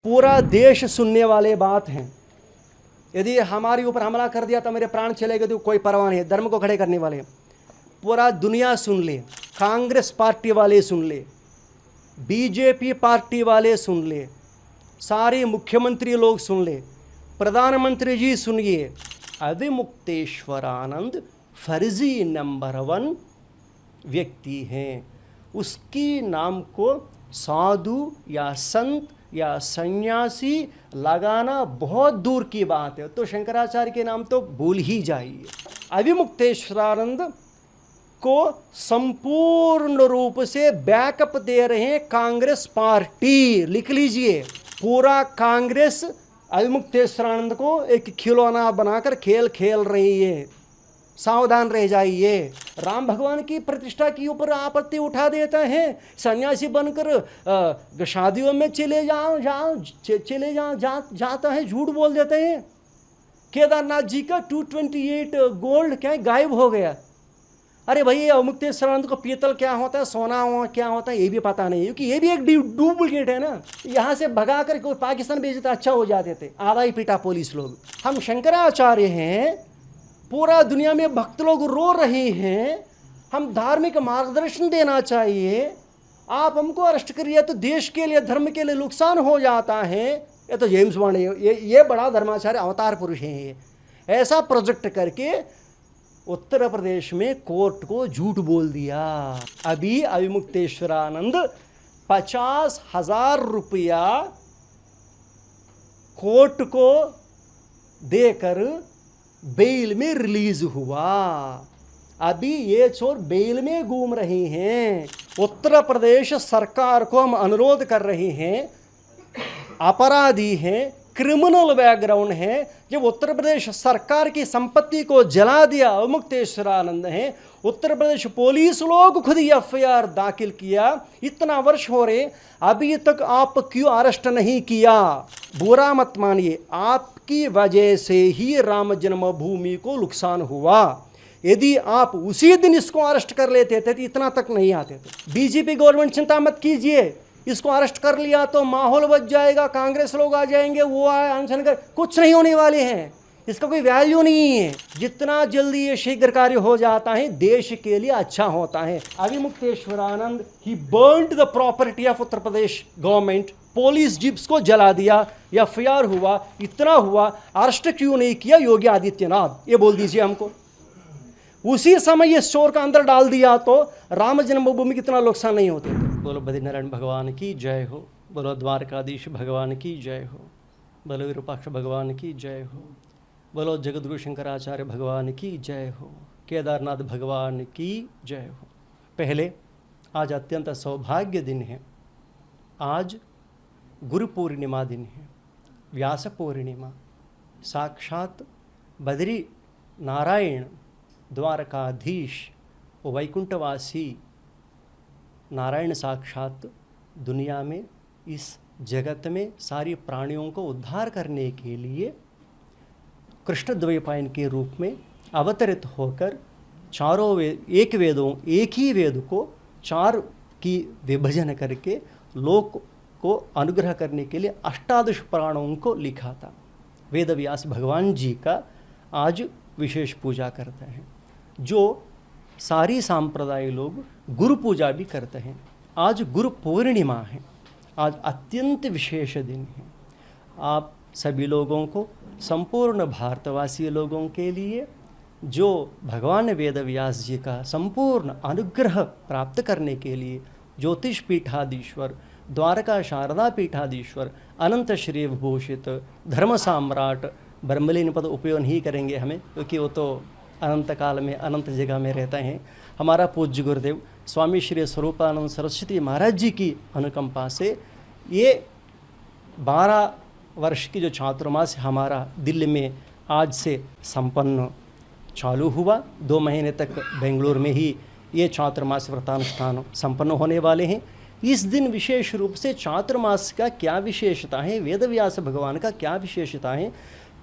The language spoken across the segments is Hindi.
पूरा देश सुनने वाले बात हैं। यदि हमारे ऊपर हमला कर दिया तो मेरे प्राण चले गए तो कोई परवाह नहीं है। धर्म को खड़े करने वाले पूरा दुनिया सुन ले, कांग्रेस पार्टी वाले सुन ले, बीजेपी पार्टी वाले सुन ले, सारे मुख्यमंत्री लोग सुन ले, प्रधानमंत्री जी सुनिए। अविमुक्तेश्वरानंद फर्जी नंबर 1 व्यक्ति हैं। उसकी नाम को साधु या संत या सन्यासी लगाना बहुत दूर की बात है, तो शंकराचार्य के नाम तो भूल ही जाइए। अविमुक्तेश्वरानंद को संपूर्ण रूप से बैकअप दे रहे हैं कांग्रेस पार्टी। लिख लीजिए, पूरा कांग्रेस अविमुक्तेश्वरानंद को एक खिलौना बनाकर खेल खेल रही है। सावधान रह जाइए। राम भगवान की प्रतिष्ठा के ऊपर आपत्ति उठा देता है, सन्यासी बनकर शादियों में चले जाता है, झूठ बोल देते हैं। केदारनाथ जी का 228 गोल्ड क्या गायब हो गया। अरे भाई, अविमुक्तेश्वरानंद को पीतल क्या होता है, सोना क्या होता है, ये भी पता नहीं, क्योंकि ये भी एक डुप्लीकेट है ना। यहाँ से भगा कर कोई पाकिस्तान भेजे तो अच्छा हो जाते थे। आधा ही पीटा पुलिस लोग। हम शंकराचार्य हैं, पूरा दुनिया में भक्त लोग रो रहे हैं, हम धार्मिक मार्गदर्शन देना चाहिए। आप हमको अरेस्ट करिए तो देश के लिए, धर्म के लिए नुकसान हो जाता है। ये तो जेम्स बॉन्ड है, ये बड़ा धर्माचार्य अवतार पुरुष है। ये ऐसा प्रोजेक्ट करके उत्तर प्रदेश में कोर्ट को झूठ बोल दिया। अभी अविमुक्तेश्वरानंद 50,000 रुपया कोर्ट को देकर बेल में रिलीज हुआ। अभी ये चोर बेल में घूम रहे हैं। उत्तर प्रदेश सरकार को हम अनुरोध कर रहे हैं, अपराधी हैं, क्रिमिनल बैकग्राउंड है। जब उत्तर प्रदेश सरकार की संपत्ति को जला दिया अविमुक्तेश्वरानंद है, उत्तर प्रदेश पुलिस लोग खुद ही एफआईआर दाखिल किया। इतना वर्ष हो रहे, अभी तक आप क्यों अरेस्ट नहीं किया? बुरा मत मानिए, आपकी वजह से ही राम जन्मभूमि को नुकसान हुआ। यदि आप उसी दिन इसको अरेस्ट कर लेते थे तो इतना तक नहीं आते थे। बीजेपी गवर्नमेंट चिंता मत कीजिए, इसको अरेस्ट कर लिया तो माहौल बच जाएगा, कांग्रेस लोग आ जाएंगे, वो आए अनशन कर, कुछ नहीं होने वाले हैं। इसका कोई वैल्यू नहीं है। जितना जल्दी ये शीघ्र कार्य हो जाता है देश के लिए अच्छा होता है। Avimukteshwaranand he burned the property of Uttar Pradesh government. Police jeeps को जला दिया, एफआईआर हुआ, इतना हुआ, अरेस्ट क्यों नहीं किया योगी आदित्यनाथ? ये बोल दीजिए हमको। उसी समय ये चोर का अंदर डाल दिया तो राम जन्मभूमि कितना नुकसान नहीं होते। बोलो बद्रीनारायण भगवान की जय हो, बोलो द्वारकाधीश भगवान की जय हो, बोलो विरूपाक्ष भगवान की जय हो, बोलो जगद्गुरु शंकराचार्य भगवान की जय हो, केदारनाथ भगवान की जय हो। पहले आज अत्यंत सौभाग्य दिन है। आज गुरु पूर्णिमा दिन है, व्यास पूर्णिमा। साक्षात बद्री नारायण द्वारकाधीश वैकुंठवासी नारायण साक्षात दुनिया में, इस जगत में सारी प्राणियों को उद्धार करने के लिए कृष्ण द्वैपायन के रूप में अवतरित होकर चारों एक ही वेद को 4 की विभाजन करके लोक को अनुग्रह करने के लिए 18 पुराणों को लिखा था। वेद व्यास भगवान जी का आज विशेष पूजा करते हैं। जो सारी सांप्रदाय लोग गुरु पूजा भी करते हैं। आज गुरु पूर्णिमा है, आज अत्यंत विशेष दिन है। आप सभी लोगों को, संपूर्ण भारतवासी लोगों के लिए जो भगवान वेद व्यास जी का संपूर्ण अनुग्रह प्राप्त करने के लिए ज्योतिष पीठाधीश्वर, द्वारका शारदा पीठाधीश्वर, अनंत श्री विभूषित धर्म सम्राट ब्रह्मलीन पद उपयोग नहीं करेंगे हमें, क्योंकि वो तो अनंत काल में अनंत जगह में रहते हैं। हमारा पूज्य गुरुदेव स्वामी श्री स्वरूपानंद सरस्वती महाराज जी की अनुकंपा से ये 12 वर्ष की जो चातुर्मास हमारा दिल्ली में आज से संपन्न चालू हुआ। 2 महीने तक बेंगलुरु में ही ये चातुर्मास व्रतानुष्ठान संपन्न होने वाले हैं। इस दिन विशेष रूप से चातुर्मास का क्या विशेषता है, वेदव्यास भगवान का क्या विशेषता है,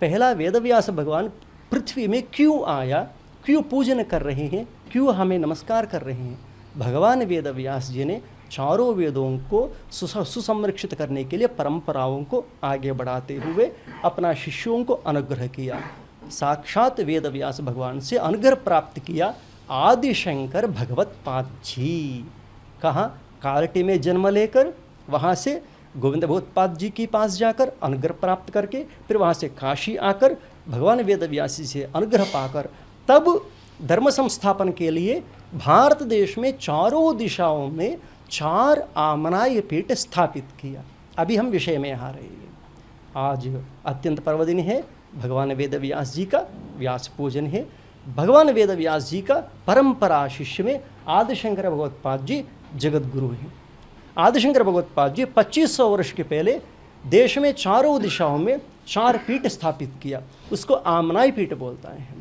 पहला वेदव्यास भगवान पृथ्वी में क्यों आया, क्यों पूजन कर रहे हैं, क्यों हमें नमस्कार कर रहे हैं। भगवान वेदव्यास जी ने चारों वेदों को सुसंरक्षित करने के लिए परंपराओं को आगे बढ़ाते हुए अपना शिष्यों को अनुग्रह किया। साक्षात वेद व्यास भगवान से अनुग्रह प्राप्त किया आदि शंकर भगवत पाद जी। कहाँ? कालटी में जन्म लेकर वहाँ से गोविंद भगवत्पाद जी के पास जाकर अनुग्रह प्राप्त करके फिर वहाँ से काशी आकर भगवान वेद व्यासी से अनुग्रह पाकर तब धर्म संस्थापन के लिए भारत देश में चारों दिशाओं में 4 आमनाय पीठ स्थापित किया। अभी हम विषय में आ रहे हैं। आज अत्यंत पर्वदिन है, भगवान वेद व्यास जी का व्यास पूजन है। भगवान वेद व्यास जी का परंपरा शिष्य में आदिशंकर भगवत्पाद जी जगत गुरु हैं। आदिशंकर भगवत्पाद जी 2500 वर्ष के पहले देश में चारों दिशाओं में 4 पीठ स्थापित किया। उसको आमनाय पीठ बोलता है।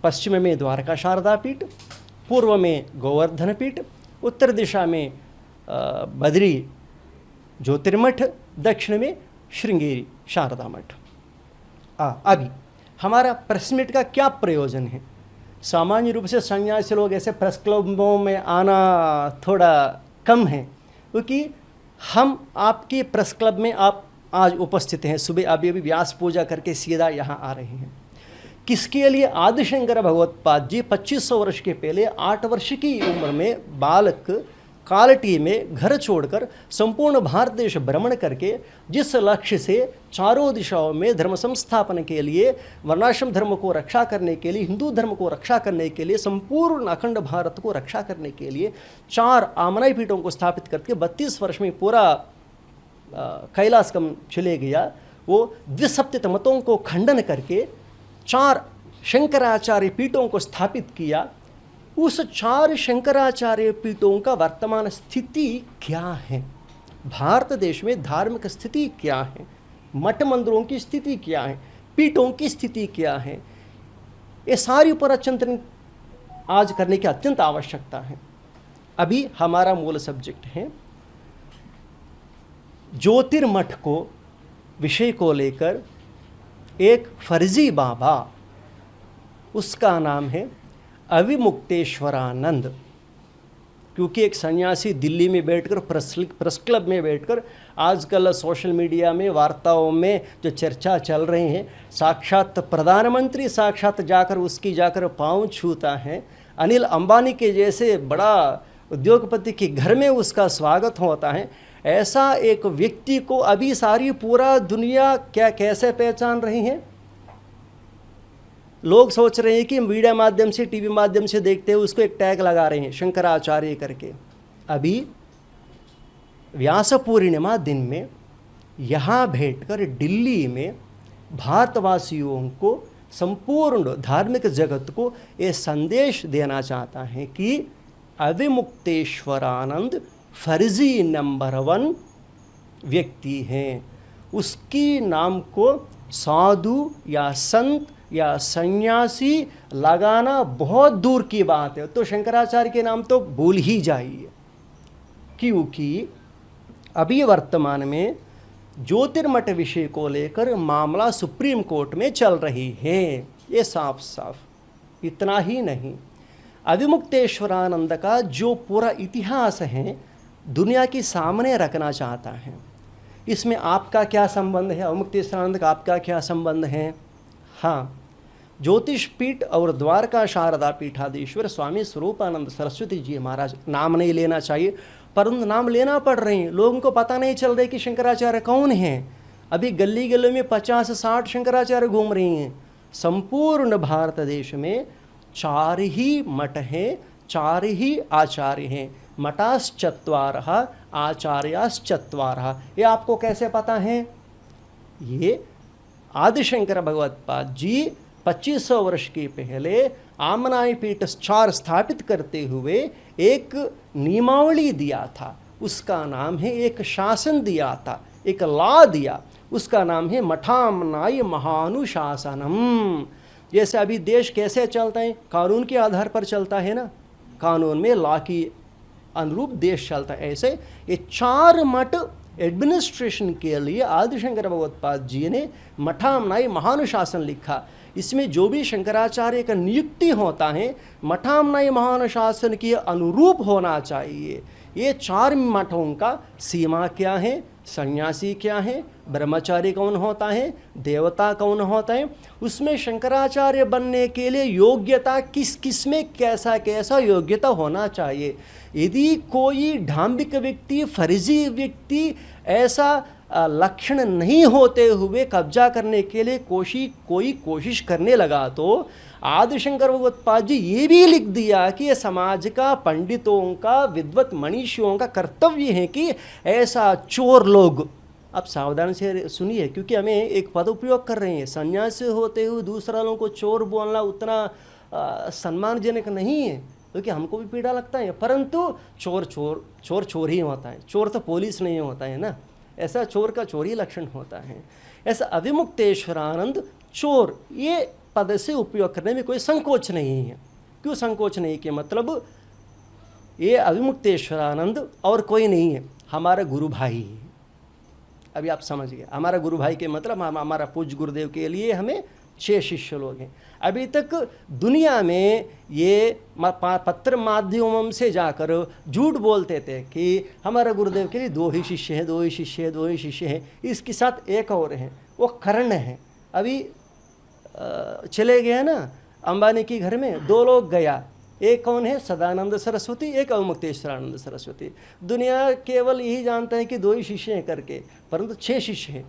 पश्चिम में द्वारका शारदा पीठ, पूर्व में गोवर्धन पीठ, उत्तर दिशा में बद्री ज्योतिर्मठ, दक्षिण में श्रृंगेरी शारदा मठ। अभी हमारा प्रेस मीट का क्या प्रयोजन है? सामान्य रूप से सन्यासी लोग ऐसे प्रेस क्लबों में आना थोड़ा कम है, क्योंकि हम आपके प्रेस क्लब में आप आज उपस्थित हैं। सुबह अभी व्यास पूजा करके सीधा यहाँ आ रहे हैं। किसके लिए? आदिशंकर भगवत्पाद जी 2500 वर्ष के पहले 8 वर्ष की उम्र में बालक कालटी में घर छोड़कर संपूर्ण भारत देश भ्रमण करके जिस लक्ष्य से चारों दिशाओं में धर्म संस्थापन के लिए, वर्णाश्रम धर्म को रक्षा करने के लिए, हिंदू धर्म को रक्षा करने के लिए, संपूर्ण अखंड भारत को रक्षा करने के लिए 4 आमनाय पीठों को स्थापित करके 32 वर्ष में पूरा कैलाश कम चले गया। वो द्विसप्तति मतों को खंडन करके 4 शंकराचार्य पीठों को स्थापित किया। उस 4 शंकराचार्य पीठों का वर्तमान स्थिति क्या है? भारत देश में धार्मिक स्थिति क्या है? मठ मंदिरों की स्थिति क्या है? पीठों की स्थिति क्या है? ये सारी ऊपर चिंतन आज करने की अत्यंत आवश्यकता है। अभी हमारा मूल सब्जेक्ट है ज्योतिर्मठ को विषय को लेकर एक फर्जी बाबा, उसका नाम है अविमुक्तेश्वरानंद। क्योंकि एक सन्यासी दिल्ली में बैठकर प्रेस क्लब में बैठकर आजकल सोशल मीडिया में वार्ताओं में जो चर्चा चल रही है, साक्षात प्रधानमंत्री साक्षात जाकर उसकी जाकर पाँव छूता है। अनिल अंबानी के जैसे बड़ा उद्योगपति के घर में उसका स्वागत होता है। ऐसा एक व्यक्ति को अभी सारी पूरा दुनिया क्या कैसे पहचान रही है? लोग सोच रहे हैं कि मीडिया माध्यम से, टीवी माध्यम से देखते हैं, उसको एक टैग लगा रहे हैं शंकराचार्य करके। अभी व्यास पूर्णिमा दिन में यहाँ बैठकर दिल्ली में भारतवासियों को, संपूर्ण धार्मिक जगत को ये संदेश देना चाहता है कि अविमुक्तेश्वरानंद फर्जी नंबर 1 व्यक्ति हैं। उसकी नाम को साधु या संत या सन्यासी लगाना बहुत दूर की बात है। तो शंकराचार्य के नाम तो भूल ही जाइए, क्योंकि अभी वर्तमान में ज्योतिर्मठ विषय को लेकर मामला सुप्रीम कोर्ट में चल रही है। ये साफ साफ इतना ही नहीं, अविमुक्तेश्वरानंद का जो पूरा इतिहास है दुनिया के सामने रखना चाहता है। इसमें आपका क्या संबंध है? अविमुक्तेश्वरानंद का आपका क्या संबंध है? हाँ, ज्योतिष पीठ और द्वारका शारदा पीठाधीश्वर स्वामी स्वरूपानंद सरस्वती जी महाराज, नाम नहीं लेना चाहिए परंतु नाम लेना पड़ रहे हैं। लोगों को पता नहीं चल रहा कि शंकराचार्य कौन हैं। अभी गली गली में 50-60 शंकराचार्य घूम रही हैं। संपूर्ण भारत देश में 4 ही मठ हैं, 4 ही आचार्य हैं। मठाश्चत्वारः आचार्याश्चत्वारः। ये आपको कैसे पता है? ये आदिशंकर भगवत्पाद जी 2500 वर्ष के पहले आमनाय पीठ 4 स्थापित करते हुए एक नियमावली दिया था। उसका नाम है, एक शासन दिया था, एक लॉ दिया, उसका नाम है मठामनाय महानुशासनम। जैसे अभी देश कैसे चलता है? कानून के आधार पर चलता है ना, कानून में लॉ की अनुरूप देश चलता है। ऐसे ये 4 मठ एडमिनिस्ट्रेशन के लिए आदिशंकर भगवत्पाद जी ने मठामनाय महानुशासन लिखा। इसमें जो भी शंकराचार्य का नियुक्ति होता है मठामनाय महानुशासन के अनुरूप होना चाहिए। ये 4 मठों का सीमा क्या है, सन्यासी क्या है, ब्रह्मचारी कौन होता है, देवता कौन होता है, उसमें शंकराचार्य बनने के लिए योग्यता किस किस में कैसा कैसा योग्यता होना चाहिए। यदि कोई ढांबिक व्यक्ति, फर्जी व्यक्ति ऐसा लक्षण नहीं होते हुए कब्जा करने के लिए कोई कोशिश करने लगा तो आदि शंकर भगवत्पाद जी ये भी लिख दिया कि ये समाज का, पंडितों का, विद्वत मनीषियों का कर्तव्य है कि ऐसा चोर लोग, आप सावधान से सुनिए क्योंकि हमें एक पद उपयोग कर रहे हैं, सन्यासी होते हुए दूसरा लोगों को चोर बोलना उतना सम्मानजनक नहीं है क्योंकि हमको भी पीड़ा लगता है, परंतु चोर ही होता है, चोर तो पुलिस नहीं होता है ना, ऐसा चोर का चोर ही लक्षण होता है। ऐसा अविमुक्तेश्वरानंद चोर ये पद से उपयोग करने में कोई संकोच नहीं है। क्यों संकोच नहीं कि मतलब ये अविमुक्तेश्वरानंद और कोई नहीं है, हमारा गुरु भाई है। अभी आप समझ गए, हमारा गुरु भाई के मतलब हमारा पूज्य गुरुदेव के लिए हमें 6 शिष्य लोग हैं। अभी तक दुनिया में ये पत्र माध्यमों से जाकर झूठ बोलते थे कि हमारा गुरुदेव के लिए 2 ही शिष्य हैं, 2 ही शिष्य हैं, 2 ही शिष्य हैं। इसके साथ एक और है, वो कर्ण है। अभी चले गए ना अंबानी के घर में 2 लोग गया, एक कौन है, सदानंद सरस्वती, एक अवमुक्तेश्वरानंद सरस्वती। दुनिया केवल यही जानता है कि 2 ही शिष्य हैं करके, परंतु 6 शिष्य हैं,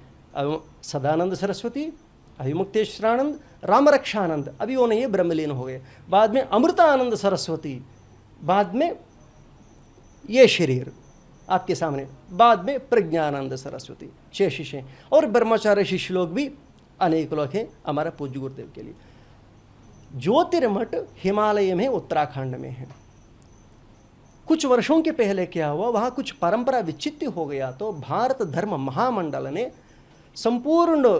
सदानंद सरस्वती, अविमुक्तेश्वरानंद, रामरक्षानंद, अभी वो नहीं है, ब्रह्मलीन हो गए। बाद में अमृतानंद सरस्वती, बाद में ये शरीर आपके सामने, बाद में प्रज्ञानंद सरस्वती, 6 शिष्य हैं। और ब्रह्मचार्य शिष्य लोग भी अनेक लोग हैं हमारा पूज्य गुरुदेव के लिए। ज्योतिर्मठ हिमालय में, उत्तराखंड में है। कुछ वर्षों के पहले क्या हुआ, वहाँ कुछ परंपरा विच्छिन्न हो गया तो भारत धर्म महामंडल ने संपूर्ण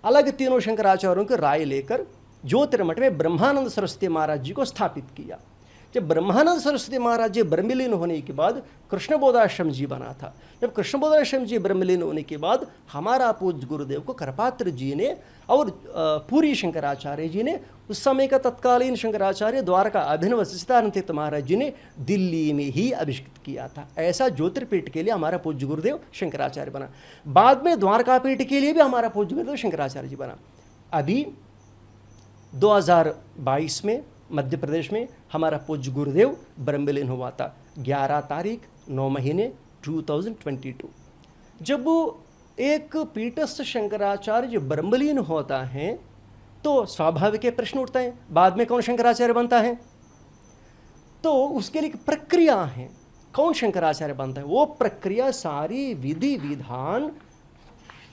अलग तीनों शंकराचार्यों की राय लेकर ज्योतिर्मठ में ब्रह्मानंद सरस्वती महाराज जी को स्थापित किया। जब ब्रह्मानंद सरस्वती महाराज जी ब्रह्मलीन होने के बाद कृष्णबोधाश्रम जी बना था। जब कृष्णबोधाश्रम जी ब्रह्मलीन होने के बाद हमारा पूज्य गुरुदेव को करपात्र जी ने और पूरी शंकराचार्य जी ने, उस समय का तत्कालीन शंकराचार्य द्वारका अभिनव सच्चिदानंद तीर्थ महाराज जी ने दिल्ली में ही अभिषिक्त किया था। ऐसा ज्योतिर्पीठ के लिए हमारा पूज्य गुरुदेव शंकराचार्य बना। बाद में द्वारका पीठ के लिए भी हमारा पूज्य गुरुदेव शंकराचार्य जी बना। अभी 2022 में मध्य प्रदेश में हमारा पूज्य गुरुदेव ब्रह्मलीन हुआ था 11 तारीख 9 महीने 2022। जब एक पीठस्थ शंकराचार्य ब्रह्मलीन होता है तो स्वाभाविक प्रश्न उठता है, बाद में कौन शंकराचार्य बनता है? तो उसके लिए एक प्रक्रिया है, कौन शंकराचार्य बनता है। वो प्रक्रिया सारी विधि विधान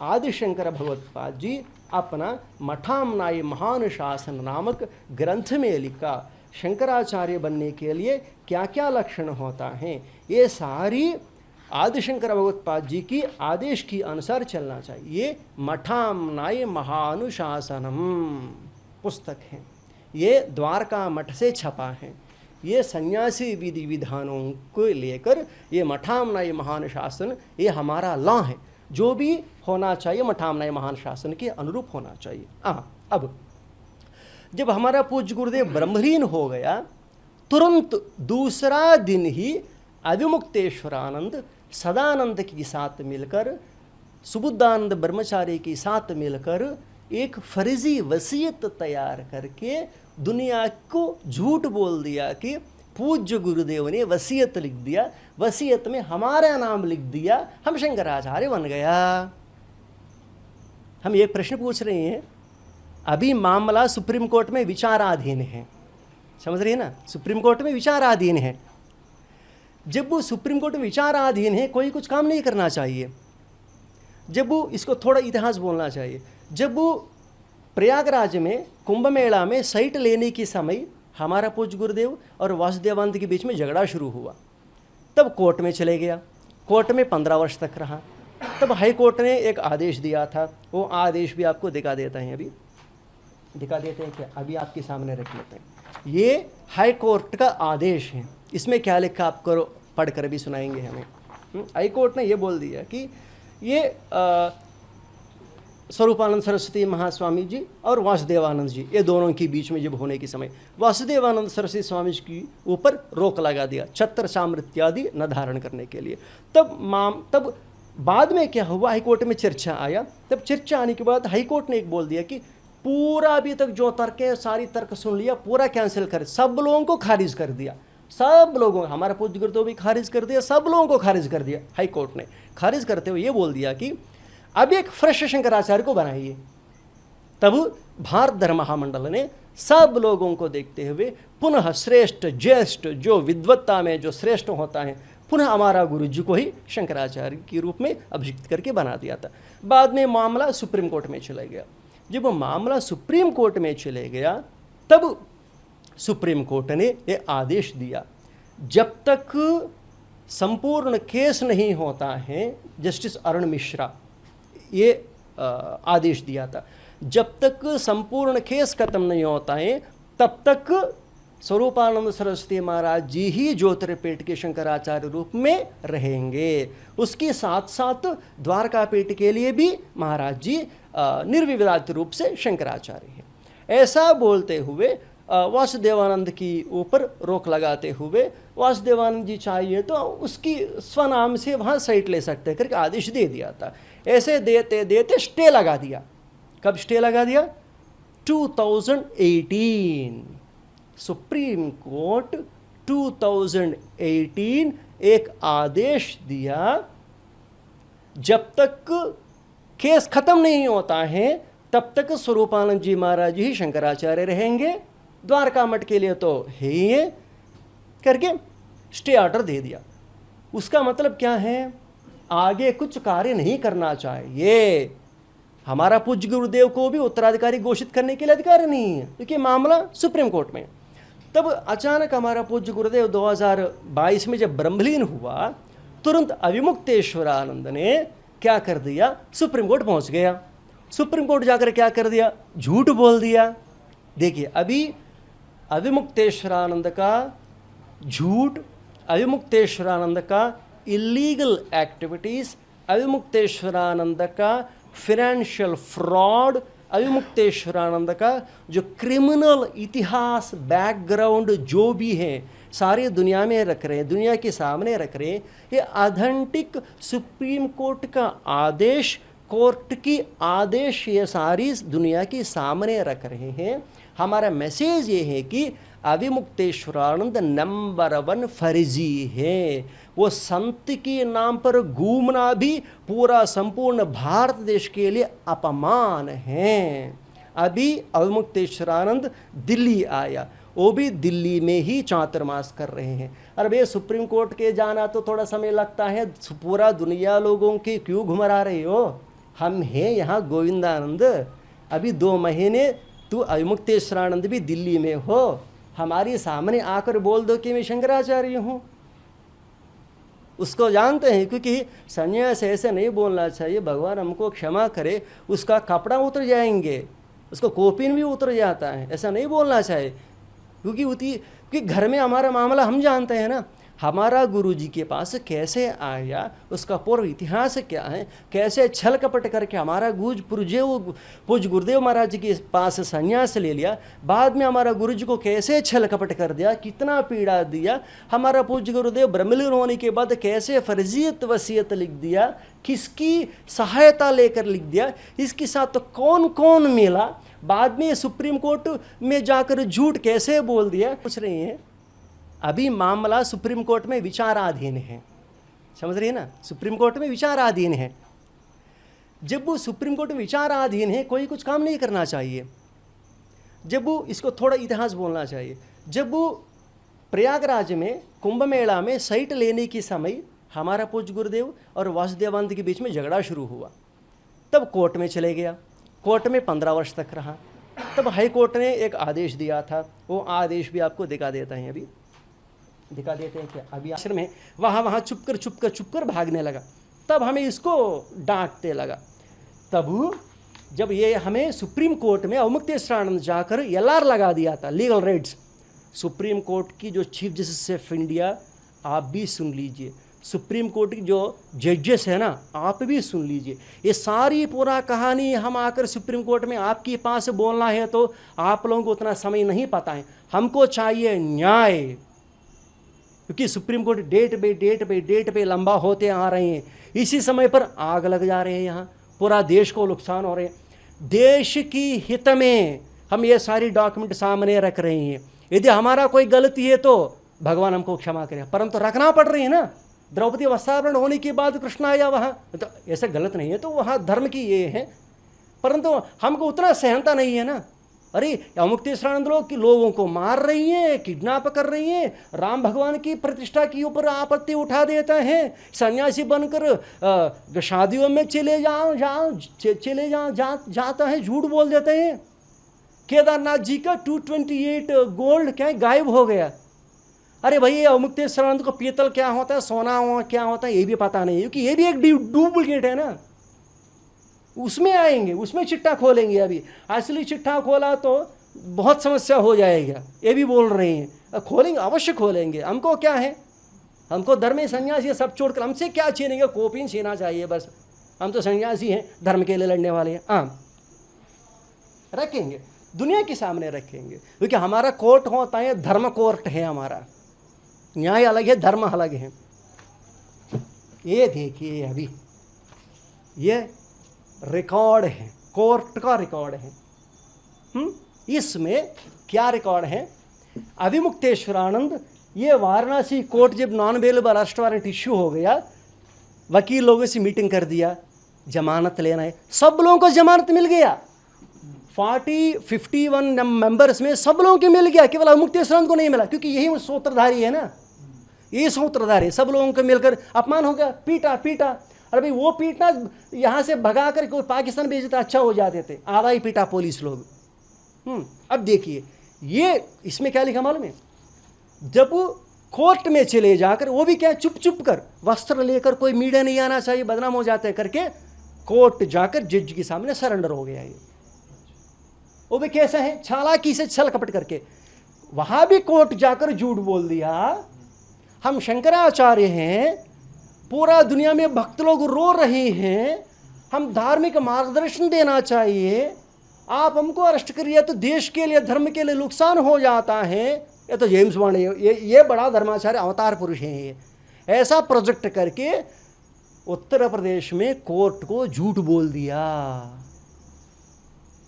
आदि शंकर भगवत्पाद जी अपना मठामनाय महानुशासन नामक ग्रंथ में लिखा। शंकराचार्य बनने के लिए क्या क्या लक्षण होता है, ये सारी आदि शंकर भगवत्पाद जी की आदेश के अनुसार चलना चाहिए। ये मठामनाय महानुशासनम पुस्तक है, ये द्वारका मठ से छपा है। ये सन्यासी विधि विधानों को लेकर ये मठामनाय महानुशासन, ये हमारा लॉ है। जो भी होना चाहिए मठामनाय महानुशासन के अनुरूप होना चाहिए। अब जब हमारा पूज्य गुरुदेव ब्रह्मलीन हो गया, तुरंत दूसरा दिन ही अविमुक्तेश्वरानंद सदानंद के साथ मिलकर, सुबुद्धानंद ब्रह्मचारी के साथ मिलकर एक फर्जी वसीयत तैयार करके दुनिया को झूठ बोल दिया कि पूज्य गुरुदेव ने वसीयत लिख दिया, वसीयत में हमारा नाम लिख दिया, हम शंकराचार्य बन गया। हम एक प्रश्न पूछ रहे हैं, अभी मामला सुप्रीम कोर्ट में विचाराधीन है, समझ रहे हैं ना, सुप्रीम कोर्ट में विचाराधीन है। जब वो सुप्रीम कोर्ट में विचाराधीन है, कोई कुछ काम नहीं करना चाहिए। जब वो, इसको थोड़ा इतिहास बोलना चाहिए, जब वो प्रयागराज में कुंभ मेला में साइट लेने के समय हमारा पूज्य गुरुदेव और वासुदेवानंद के बीच में झगड़ा शुरू हुआ, तब कोर्ट में चले गया। कोर्ट में 15 वर्ष तक रहा। तब हाई कोर्ट ने एक आदेश दिया था, वो आदेश भी आपको दिखा देता है, अभी दिखा देते हैं क्या, अभी आपके सामने रख लेते हैं। ये हाई कोर्ट का आदेश है, इसमें क्या लिखा आपको पढ़ कर भी सुनाएंगे हमें। हाई कोर्ट ने ये बोल दिया कि ये स्वरूपानंद सरस्वती महास्वामी जी और वासुदेवानंद जी, ये दोनों के बीच में जब होने के समय वासुदेवानंद सरस्वती स्वामी जी के ऊपर रोक लगा दिया छत्र साम्र इत्यादि न धारण करने के लिए। तब बाद में क्या हुआ, हाईकोर्ट में चर्चा आया। तब चर्चा आने के बाद हाईकोर्ट ने एक बोल दिया कि पूरा अभी तक जो तर्क है सारी तर्क सुन लिया, पूरा कैंसिल कर, सब लोगों को खारिज कर दिया। सब लोगों, हमारा पूज्य गुरुदेव भी खारिज कर दिया, सब लोगों को खारिज कर दिया। हाईकोर्ट ने खारिज करते हुए ये बोल दिया कि अब एक फ्रेश शंकराचार्य को बनाइए। तब भारत धर्म महामंडल ने सब लोगों को देखते हुए पुनः श्रेष्ठ ज्येष्ठ जो विद्वत्ता में जो श्रेष्ठ होता है, पुनः हमारा गुरु जी को ही शंकराचार्य के रूप में अभिषिक्त करके बना दिया था। बाद में मामला सुप्रीम कोर्ट में चला गया। जब मामला सुप्रीम कोर्ट में चले गया तब सुप्रीम कोर्ट ने ये आदेश दिया, जब तक संपूर्ण केस नहीं होता है, जस्टिस अरुण मिश्रा ये आदेश दिया था, जब तक संपूर्ण केस खत्म नहीं होता है तब तक स्वरूपानंद सरस्वती महाराज जी ही ज्योतिर्पीठ के शंकराचार्य रूप में रहेंगे। उसके साथ साथ द्वारकापीठ के लिए भी महाराज जी निर्विवाद रूप से शंकराचार्य हैं। ऐसा बोलते हुए वासुदेवानंद की ऊपर रोक लगाते हुए वासुदेवानंद जी चाहिए तो उसकी स्वनाम से वहाँ साइट ले सकते हैं करके आदेश दे दिया था। ऐसे देते देते स्टे लगा दिया। कब स्टे लगा दिया? 2018 सुप्रीम कोर्ट 2018 एक आदेश दिया, जब तक केस खत्म नहीं होता है तब तक स्वरूपानंद जी महाराज ही शंकराचार्य रहेंगे, द्वारका मठ के लिए तो है ही है करके स्टे ऑर्डर दे दिया। उसका मतलब क्या है? आगे कुछ कार्य नहीं करना चाहिए। हमारा पूज्य गुरुदेव को भी उत्तराधिकारी घोषित करने के लिए अधिकार नहीं है, क्योंकि मामला सुप्रीम कोर्ट में। तब अचानक हमारा पूज्य गुरुदेव 2022 में जब ब्रह्मलीन हुआ, तुरंत अविमुक्तेश्वरानंद ने क्या कर दिया, सुप्रीम कोर्ट पहुंच गया। सुप्रीम कोर्ट जाकर क्या कर दिया? झूठ बोल दिया। देखिए, अभी अविमुक्तेश्वरानंद का झूठ, अविमुक्तेश्वरानंद का इलीगल एक्टिविटीज, अविमुक्तेश्वरानंद का फिनेंशियल फ्रॉड, अविमुक्तेश्वरानंद का जो क्रिमिनल इतिहास बैकग्राउंड जो भी है सारी दुनिया में रख रहे हैं, दुनिया के सामने रख रहे हैं। ये ऑथेंटिक सुप्रीम कोर्ट का आदेश, कोर्ट की आदेश ये सारी दुनिया के सामने रख रहे हैं। हमारा मैसेज ये है कि अविमुक्तेश्वरानंद नंबर 1 फर्जी है। वो संत के नाम पर घूमना भी पूरा संपूर्ण भारत देश के लिए अपमान है। अभी अविमुक्तेश्वरानंद दिल्ली आया, वो भी दिल्ली में ही चातुर्मास कर रहे हैं। अरे भैया, सुप्रीम कोर्ट के जाना तो थोड़ा समय लगता है, पूरा दुनिया लोगों के क्यों घुमरा रही हो? हम हैं यहाँ गोविंदानंद। अभी 2 महीने तू अविमुक्तेश्वरानंद भी दिल्ली में हो, हमारे सामने आकर बोल दो कि मैं शंकराचार्य हूँ। उसको जानते हैं, क्योंकि संन्यास ऐसे नहीं बोलना चाहिए, भगवान हमको क्षमा करे, उसका कपड़ा उतर जाएंगे, उसको कोपिन भी उतर जाता है, ऐसा नहीं बोलना चाहिए। क्योंकि घर में हमारा मामला हम जानते हैं ना, हमारा गुरु जी के पास कैसे आया, उसका पूर्व इतिहास क्या है, कैसे छल कपट करके हमारा पूज्य गुरुदेव महाराज जी के पास संन्यास ले लिया, बाद में हमारा गुरु जी को कैसे छल कपट कर दिया, कितना पीड़ा दिया, हमारा पूज्य गुरुदेव ब्रह्मलीन होने के बाद कैसे फर्जियत वसीयत लिख दिया, किसकी सहायता लेकर लिख दिया, इसके साथ तो कौन कौन मिला, बाद में सुप्रीम कोर्ट में जाकर झूठ कैसे बोल दिया, पूछ रही हैं। अभी मामला सुप्रीम कोर्ट में विचाराधीन है, समझ रही है ना, सुप्रीम कोर्ट में विचाराधीन है। जब वो सुप्रीम कोर्ट में विचाराधीन है, कोई कुछ काम नहीं करना चाहिए। जब वो, इसको थोड़ा इतिहास बोलना चाहिए, जब वो प्रयागराज में कुंभ मेला में साइट लेने के समय हमारा पूज्य गुरुदेव और वासुदेवानंद के बीच में झगड़ा शुरू हुआ, तब कोर्ट में चले गया। कोर्ट में 15 वर्ष तक रहा। तब हाई कोर्ट ने एक आदेश दिया था, वो आदेश भी आपको दिखा देता है, अभी दिखा देते हैं क्या। अभी आश्रम में वहाँ चुप कर भागने लगा, तब हमें इसको डांटते लगा। तब जब ये हमें सुप्रीम कोर्ट में अविमुक्तेश्वरानंद जाकर LR लगा दिया था, लीगल राइट्स। सुप्रीम कोर्ट की जो चीफ जस्टिस ऑफ इंडिया, आप भी सुन लीजिए, सुप्रीम कोर्ट की जो जजेस है ना, आप भी सुन लीजिए, ये सारी पूरा कहानी हम आकर सुप्रीम कोर्ट में आपके पास बोलना है तो आप लोगों को उतना समय नहीं पता है। हमको चाहिए न्याय, क्योंकि सुप्रीम कोर्ट डेट पे लंबा होते आ रहे हैं। इसी समय पर आग लग जा रहे हैं, यहाँ पूरा देश को नुकसान हो रहे हैं। देश की हित में हम ये सारी डॉक्यूमेंट सामने रख रहे हैं। यदि हमारा कोई गलती है तो भगवान हमको क्षमा करें, परंतु रखना पड़ रही है ना। द्रौपदी वस्त्रापहरण होने के बाद कृष्ण आया वहाँ, तो ऐसा गलत नहीं है, तो वहाँ धर्म की ये है, परंतु हमको उतना सहनता नहीं है ना। अरे अमुक्तेश्वरानंद लोग कि लोगों को मार रही हैं, किडनैप कर रही हैं, राम भगवान की प्रतिष्ठा के ऊपर आपत्ति उठा देता है, सन्यासी बनकर शादियों में चले जाता है, झूठ बोल देते हैं। केदारनाथ जी का 228 गोल्ड क्या गायब हो गया। अरे भाई ये अमुक्तेश्वरानंद को पीतल क्या होता है, सोना क्या होता है, ये भी पता नहीं, क्योंकि ये भी एक डुप्लीकेट है ना। उसमें आएंगे, उसमें चिट्ठा खोलेंगे। अभी असली चिट्ठा खोला तो बहुत समस्या हो जाएगा, ये भी बोल रहे हैं। खोलेंगे, अवश्य खोलेंगे। हमको क्या है, हमको धर्म में सन्यासी ये सब छोड़कर हमसे क्या छीनेंगे, कॉपी छीना चाहिए बस। हम तो सन्यासी हैं, धर्म के लिए लड़ने वाले हैं। हाँ, रखेंगे, दुनिया के सामने रखेंगे, क्योंकि हमारा कोर्ट होता है, धर्म कोर्ट है हमारा। न्याय अलग है, धर्म अलग है। ये देखिए, अभी ये रिकॉर्ड है, कोर्ट का रिकॉर्ड है। इसमें क्या रिकॉर्ड है, अभिमुक्तेश्वरानंद ये वाराणसी कोर्ट जब non bailable arrest warrant issue हो गया, वकील लोगों से मीटिंग कर दिया, जमानत लेना है। सब लोगों को जमानत मिल गया, 51 मेंबर्स में सब लोगों को मिल गया, केवल अभिमुक्तेश्वरानंद को नहीं मिला, क्योंकि यही सूत्रधारी है ना, ये सूत्रधारी। सब लोगों को मिलकर अपमान हो गया, पीटा। अरे भाई वो पीटना, यहाँ से भगा कर कोई पाकिस्तान भेजे तो अच्छा हो जाते थे, आधा ही पीटा पुलिस लोग। अब देखिए ये इसमें क्या लिखा मालूम है, जब कोर्ट में चले जाकर, वो भी क्या चुप कर, वस्त्र लेकर, कोई मीडिया नहीं आना चाहिए, बदनाम हो जाते हैं करके, कोर्ट जाकर जज के सामने सरेंडर हो गया। ये वो भी कैसा है, चालाकी से छल कपट करके, वहां भी कोर्ट जाकर झूठ बोल दिया। हम शंकराचार्य हैं, पूरा दुनिया में भक्त लोग रो रहे हैं, हम धार्मिक मार्गदर्शन देना चाहिए, आप हमको अरेस्ट करिए तो देश के लिए, धर्म के लिए नुकसान हो जाता है। ये तो जेम्स बॉन्ड है, ये बड़ा धर्माचार्य अवतार पुरुष है। ये ऐसा प्रोजेक्ट करके उत्तर प्रदेश में कोर्ट को झूठ बोल दिया।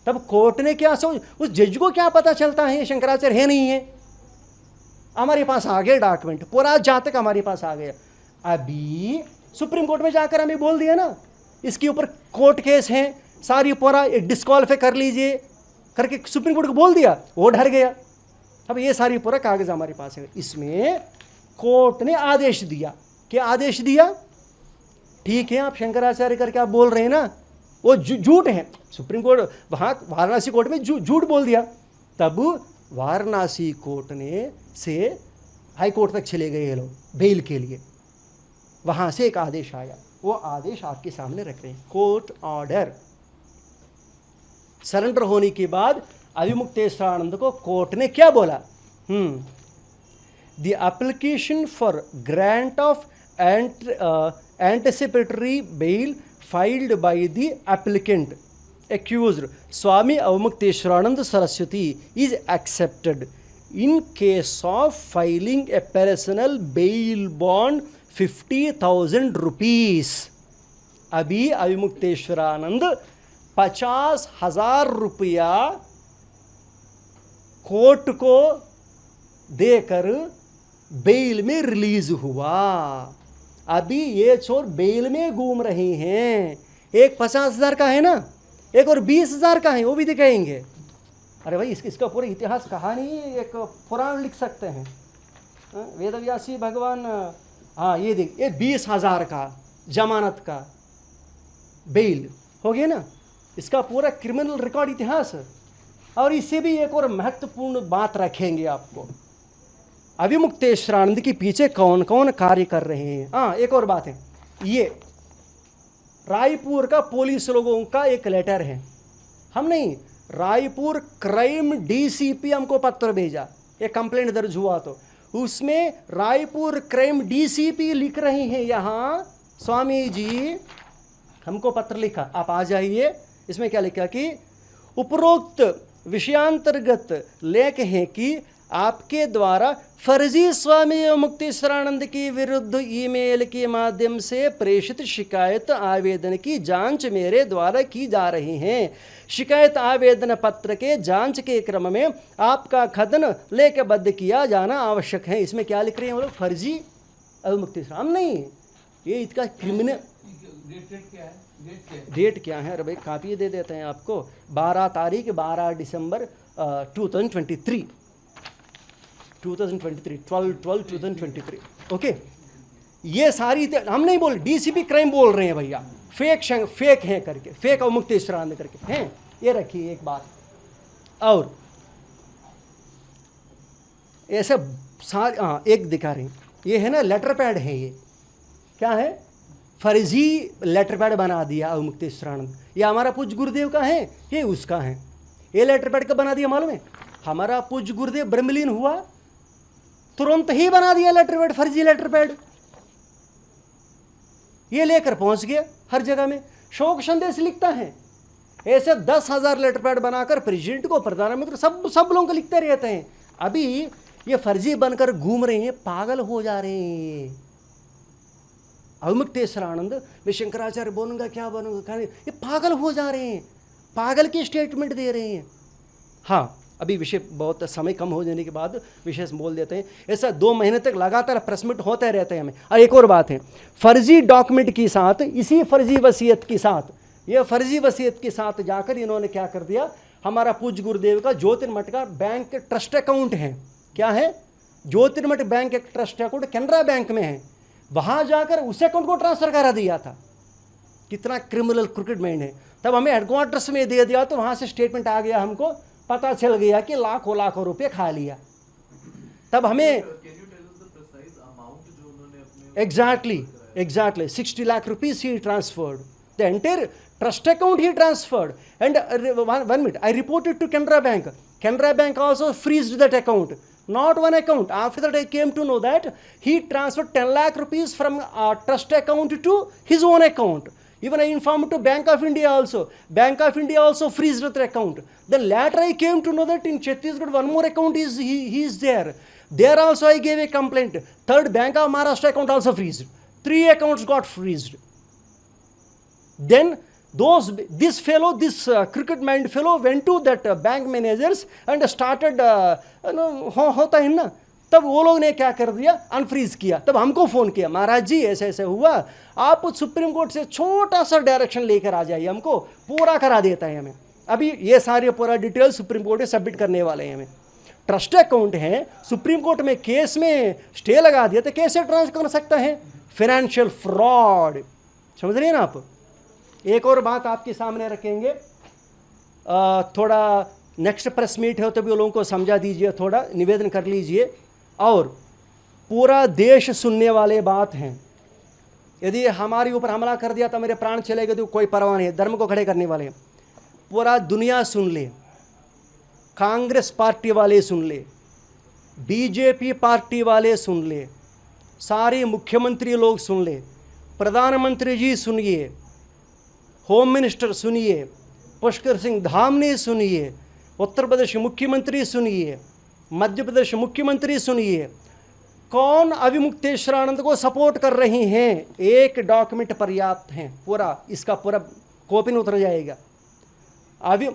तब कोर्ट ने क्या सोच, उस जज को क्या पता चलता है शंकराचार्य है नहीं है। हमारे पास आ गए डॉक्यूमेंट, पूरा जातक हमारे पास आ गया। अभी सुप्रीम कोर्ट में जाकर हमें बोल दिया ना, इसके ऊपर कोर्ट केस है, सारी पूरा डिस्क्वालीफाई कर लीजिए करके सुप्रीम कोर्ट को बोल दिया, वो डर गया। अब ये सारी पूरा कागज हमारे पास है। इसमें कोर्ट ने आदेश दिया, क्या आदेश दिया, ठीक है आप शंकराचार्य करके आप बोल रहे हैं ना, वो झूठ है। सुप्रीम कोर्ट वहाँ वाराणसी कोर्ट में झूठ बोल दिया। तब वाराणसी कोर्ट ने से हाई कोर्ट तक चले गए ये लोग बेल के लिए। वहाँ से एक आदेश आया, वो आदेश आपके सामने रख रहे हैं, कोर्ट ऑर्डर। सरेंडर होने के बाद अभिमुक्तेश्वरानंद को कोर्ट ने क्या बोला, the application for grant of anticipatory bell filed by the applicant accused Swami Avmukteswaranand Saraswati is accepted in case of filing a personal bail bond 50,000 rupees। अभी अभिमुक्तेश्वरानंद 50,000 रुपया कोर्ट को देकर बेल में रिलीज हुआ। अभी ये चोर बेल में घूम रहे हैं, एक 50,000 का है ना, एक और 20,000 का है, वो भी दिखाएंगे। अरे भाई इसका पूरा इतिहास कहानी एक पुराण लिख सकते हैं। वेदव्यासी भगवान, हाँ ये देख, ये 20,000 का जमानत का बेल हो गया ना, इसका पूरा क्रिमिनल रिकॉर्ड इतिहास। और इससे भी एक और महत्वपूर्ण बात रखेंगे आपको, अभिमुक्तेश्वरानंद के पीछे कौन कौन कार्य कर रहे हैं। हाँ एक और बात है, ये रायपुर का पुलिस लोगों का एक लेटर है, हम नहीं, रायपुर क्राइम डीसीपी हमको पत्र भेजा, एक कंप्लेंट दर्ज हुआ तो उसमें रायपुर क्राइम डीसीपी लिख रहे हैं, यहाँ स्वामी जी हमको पत्र लिखा, आप आ जाइए। इसमें क्या लिखा कि उपरोक्त विषयांतर्गत लेख है कि आपके द्वारा फर्जी स्वामी मुक्तेश्वरानंद के विरुद्ध ईमेल के माध्यम से प्रेषित शिकायत आवेदन की जांच मेरे द्वारा की जा रही है। शिकायत आवेदन पत्र के जांच के क्रम में आपका कथन लेखबद्ध किया जाना आवश्यक है। इसमें क्या लिख रहे हैं वो लोग? फर्जी मुक्तेश्वरानंद नहीं, ये इसका क्रिमिनल डेट क्या है? अरे भाई कापी दे देते हैं आपको। 12 तारीख 12 दिसंबर 2023 12/12/2023। ओके, ये सारी हम नहीं बोल, डीसीपी क्राइम बोल रहे हैं भैया, फेक हैं करके, फेक मुक्तेश्वरानंद करके हैं। ये रखिए एक बात। और ऐसे सारे एक दिखा रहे हैं, ये है ना लेटर पैड है, ये क्या है? फर्जी लेटर पैड बना दिया मुक्तेश्वरानंद। ये हमारा पूज्य गुरुदेव का है, ये उसका है। ये लेटर पैड कब बना दिया मालूम है? हमारा पूज्य गुरुदेव ब्रह्मलीन हुआ तुरंत ही बना दिया लेटर पैड, फर्जी लेटर पैड। ये लेकर पहुंच गया हर जगह में, शोक संदेश लिखता है। ऐसे 10,000 लेटर पैड बनाकर प्रेसिडेंट को, प्रधानमंत्री, सब लोगों को लिखते रहते हैं। अभी ये फर्जी बनकर घूम रहे हैं, पागल हो जा रहे हैं। मुक्तेश्वरानंद मैं शंकराचार्य बनूंगा, क्या बनूंगा, ये पागल हो जा रहे हैं, पागल की स्टेटमेंट दे रहे हैं। हाँ, अभी विषय बहुत समय कम हो जाने के बाद विशेष बोल देते हैं। ऐसा 2 महीने तक लगातार प्रेस मीट होते रहते हैं हमें। और एक और बात है, फर्जी डॉक्यूमेंट के साथ, इसी फर्जी वसीयत के साथ, ये फर्जी वसीयत के साथ जाकर इन्होंने क्या कर दिया, हमारा पूज्य गुरुदेव का ज्योतिर्मठ का बैंक ट्रस्ट अकाउंट है, क्या है? ज्योतिर्मठ बैंक एक ट्रस्ट अकाउंट कैनरा बैंक में है, वहां जाकर उस अकाउंट को ट्रांसफर करा दिया था। कितना क्रिमिनल क्रिकेट माइंड है। तब हमें हेडक्वार्टर्स में दे दिया तो वहां से स्टेटमेंट आ गया, हमको पता चल गया कि लाखों रुपए खा लिया। तब हमें exactly 60 lakh rupees he transferred, the entire trust account he transferred. And 1 minute, I reported to Canara Bank. Canara Bank also freezed that account. Not one account. After that, I came to know that he transferred 10 lakh rupees from trust account to his own account. Even I informed to Bank of India also. Bank of India also freezed that account. Then later I came to know that in Chhattisgarh one more account is he is there. There also I gave a complaint. Third, Bank of Maharashtra account also freezed. 3 accounts got freezed. Then this cricket mind fellow went to that bank managers and started होता है ना, तब वो लोग ने क्या कर दिया, अनफ्रीज किया। तब हमको फोन किया, महाराज जी ऐसे ऐसे हुआ, आप सुप्रीम कोर्ट से छोटा सा डायरेक्शन लेकर आ जाइए, हमको पूरा करा देता है हमें। अभी ये सारे पूरा डिटेल सुप्रीम कोर्ट में सबमिट करने वाले हैं हमें। ट्रस्ट अकाउंट है, सुप्रीम कोर्ट में केस में स्टे लगा दिया तो कैसे ट्रांसफर कर सकता है? फाइनेंशियल फ्रॉड, समझ रहे हैं ना आप। एक और बात आपके सामने रखेंगे, थोड़ा नेक्स्ट प्रेस मीट है तो भी लोगों को समझा दीजिए, थोड़ा निवेदन कर लीजिए। और पूरा देश सुनने वाले बात हैं, यदि हमारे ऊपर हमला कर दिया तो मेरे प्राण चले गए तो कोई परवाह नहीं है, धर्म को खड़े करने वाले हैं। पूरा दुनिया सुन ले, कांग्रेस पार्टी वाले सुन ले, बीजेपी पार्टी वाले सुन ले, सारे मुख्यमंत्री लोग सुन ले, प्रधानमंत्री जी सुनिए, होम मिनिस्टर सुनिए, पुष्कर सिंह धामने सुनिए, उत्तर प्रदेश मुख्यमंत्री सुनिए, मध्य प्रदेश मुख्यमंत्री सुनिए, कौन अविमुक्तेश्वरानंद को सपोर्ट कर रही हैं। एक डॉक्यूमेंट पर्याप्त है, पूरा इसका पूरा कॉपी में उतर जाएगा। अभी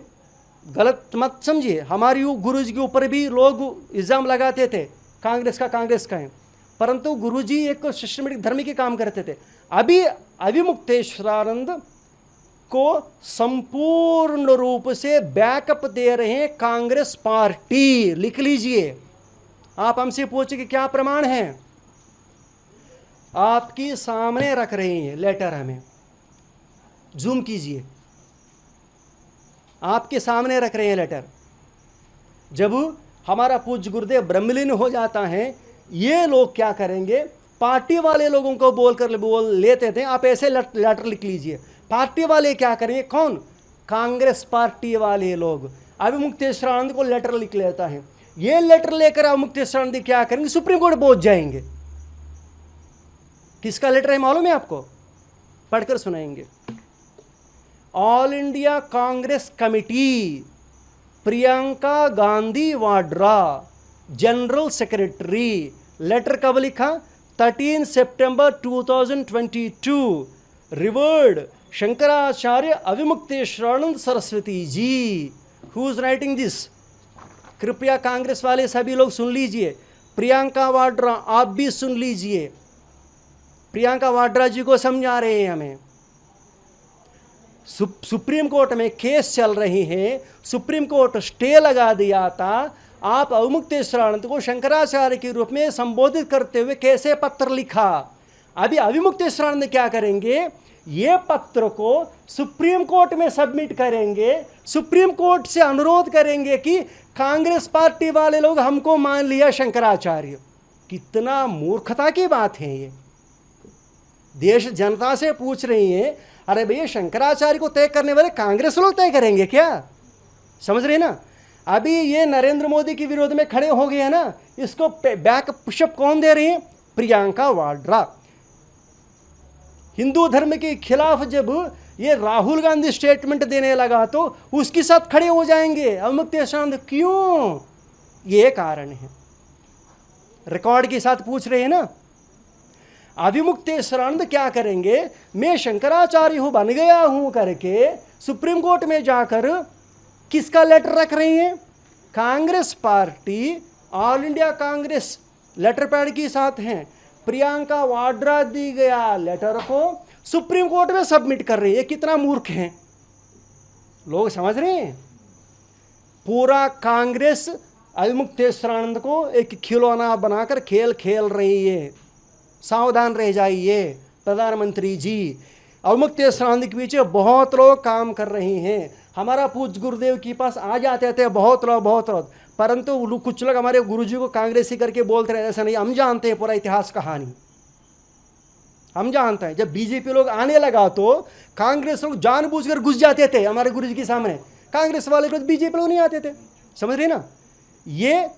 गलत मत समझिए, हमारी गुरुजी के ऊपर भी लोग इल्ज़ाम लगाते थे कांग्रेस का है, परंतु गुरुजी एक सिस्टमेटिक धर्म के काम करते थे। अभी अविमुक्तेश्वरानंद को संपूर्ण रूप से बैकअप दे रहे हैं कांग्रेस पार्टी। लिख लीजिए, आप हमसे पूछे कि क्या प्रमाण है, आपके सामने रख रहे हैं लेटर, हमें जूम कीजिए, आपके सामने रख रहे हैं लेटर। जब हमारा पूज्य गुरुदेव ब्रह्मलीन हो जाता है, ये लोग क्या करेंगे, पार्टी वाले लोगों को बोल लेते थे, आप ऐसे लेटर लिख लीजिए। पार्टी वाले क्या करेंगे, कौन, कांग्रेस पार्टी वाले लोग अविमुक्तेश्वरानंद को लेटर लिख लेता है, ये लेटर लेकर अवमुक्तेश्वरानंद क्या करेंगे, सुप्रीम कोर्ट पहुंच जाएंगे। किसका लेटर है मालूम है आपको? पढ़कर सुनाएंगे। All India Congress committee, Priyanka Gandhi Vadra, general secretary. Letter कब लिखा? 13 सितंबर 2022। Revered Shankaracharya Avimukteshwaranand Saraswati ji. Who is writing this? कृपया कांग्रेस वाले सभी लोग सुन लीजिए। प्रियंका वाड्रा आप भी सुन लीजिए। प्रियंका वाड्रा जी को समझा रहे हैं हमें। सुप्रीम कोर्ट में केस चल रही है, सुप्रीम कोर्ट स्टे लगा दिया था। आप अविमुक्तेश्वरानंद को शंकराचार्य के रूप में संबोधित करते हुए कैसे पत्र लिखा? अभी अविमुक्तेश्वरानंद क्या करेंगे, ये पत्र को सुप्रीम कोर्ट में सबमिट करेंगे। सुप्रीम कोर्ट से अनुरोध करेंगे कि कांग्रेस पार्टी वाले लोग हमको मान लिया शंकराचार्य। कितना मूर्खता की बात है ये। देश जनता से पूछ रही है, अरे भैया शंकराचार्य को तय करने वाले कांग्रेस लोग तय करेंगे क्या? समझ रहे ना? अभी ये नरेंद्र मोदी के विरोध में खड़े हो गए हैं ना, इसको बैक पुशअप कौन दे रही है? प्रियंका वाड्रा। हिंदू धर्म के खिलाफ जब ये राहुल गांधी स्टेटमेंट देने लगा तो उसके साथ खड़े हो जाएंगे अविमुक्तेश्वरानंद। क्यों? ये कारण है। रिकॉर्ड के साथ पूछ रहे हैं ना। अविमुक्तेश्वरानंद क्या करेंगे, मैं शंकराचार्य हूं, बन गया हूं करके सुप्रीम कोर्ट में जाकर किसका लेटर रख रही हैं? Congress party, all India Congress letter pad के साथ हैं। प्रियंका वाड्रा दी गया लेटर को सुप्रीम कोर्ट में सबमिट कर रही है। कितना मूर्ख हैं लोग, समझ रहे हैं? पूरा कांग्रेस अविमुक्तेश्वरानंद को एक खिलौना बनाकर खेल खेल रही है। सावधान रह जाइए प्रधानमंत्री जी। अविमुक्तेश्वरानंद के पीछे बहुत लोग काम कर रहे हैं। हमारा पूज्य गुरुदेव के पास आ जाते थे बहुत लोग, परंतु कुछ लोग हमारे गुरुजी को कांग्रेसी करके बोलते रहे। ऐसा नहीं, हम जानते हैं पूरा इतिहास कहानी, हम जानते हैं। जब बीजेपी लोग आने लगा तो कांग्रेस लोग जानबूझकर घुस जाते थे हमारे गुरुजी के सामने। कांग्रेस वाले को बीजेपी लोग नहीं आते थे। समझ रहे ना? ये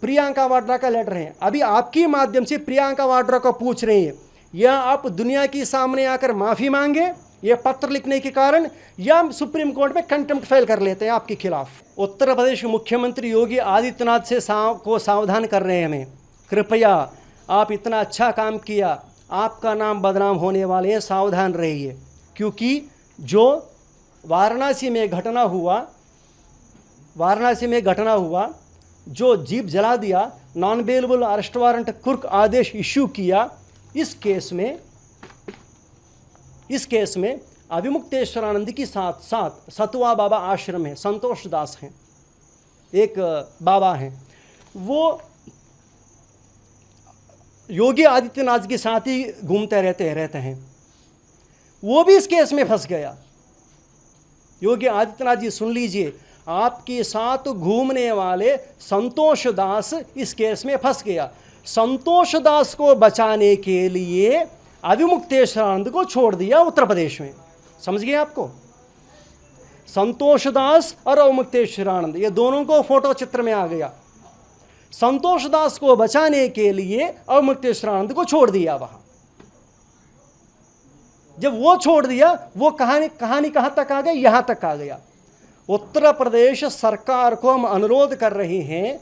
प्रियंका वाड्रा का लेटर है। अभी आपके माध्यम से प्रियंका वाड्रा को पूछ रहे हैं, या आप दुनिया के सामने आकर माफी मांगे ये पत्र लिखने के कारण, या सुप्रीम कोर्ट में कंटेम्प्ट फाइल कर लेते हैं आपके खिलाफ। उत्तर प्रदेश मुख्यमंत्री योगी आदित्यनाथ से को सावधान कर रहे हैं हमें। कृपया आप इतना अच्छा काम किया, आपका नाम बदनाम होने वाले हैं, सावधान रहिए। क्योंकि जो वाराणसी में घटना हुआ, जो जीप जला दिया, नॉन बेलेबल अरेस्ट वारंट कुर्क आदेश इश्यू किया, इस केस में अविमुक्तेश्वरानंद के साथ साथ सतुआ बाबा आश्रम है, संतोष दास हैं, एक बाबा हैं, वो योगी आदित्यनाथ के साथ ही घूमते रहते हैं। वो भी इस केस में फंस गया। योगी आदित्यनाथ जी सुन लीजिए, आपके साथ घूमने वाले संतोष दास इस केस में फंस गया। संतोष दास को बचाने के लिए अविमुक्तेश्वरानंद को छोड़ दिया उत्तर प्रदेश में। समझ गए आपको? संतोष दास और अविमुक्तेश्वरानंद ये दोनों को फोटो चित्र में आ गया। संतोष दास को बचाने के लिए अविमुक्तेश्वरानंद को छोड़ दिया वहां। जब वो छोड़ दिया, वो कहानी कहां तक आ गई? यहां तक आ गया। उत्तर प्रदेश सरकार को हम अनुरोध कर रहे हैं,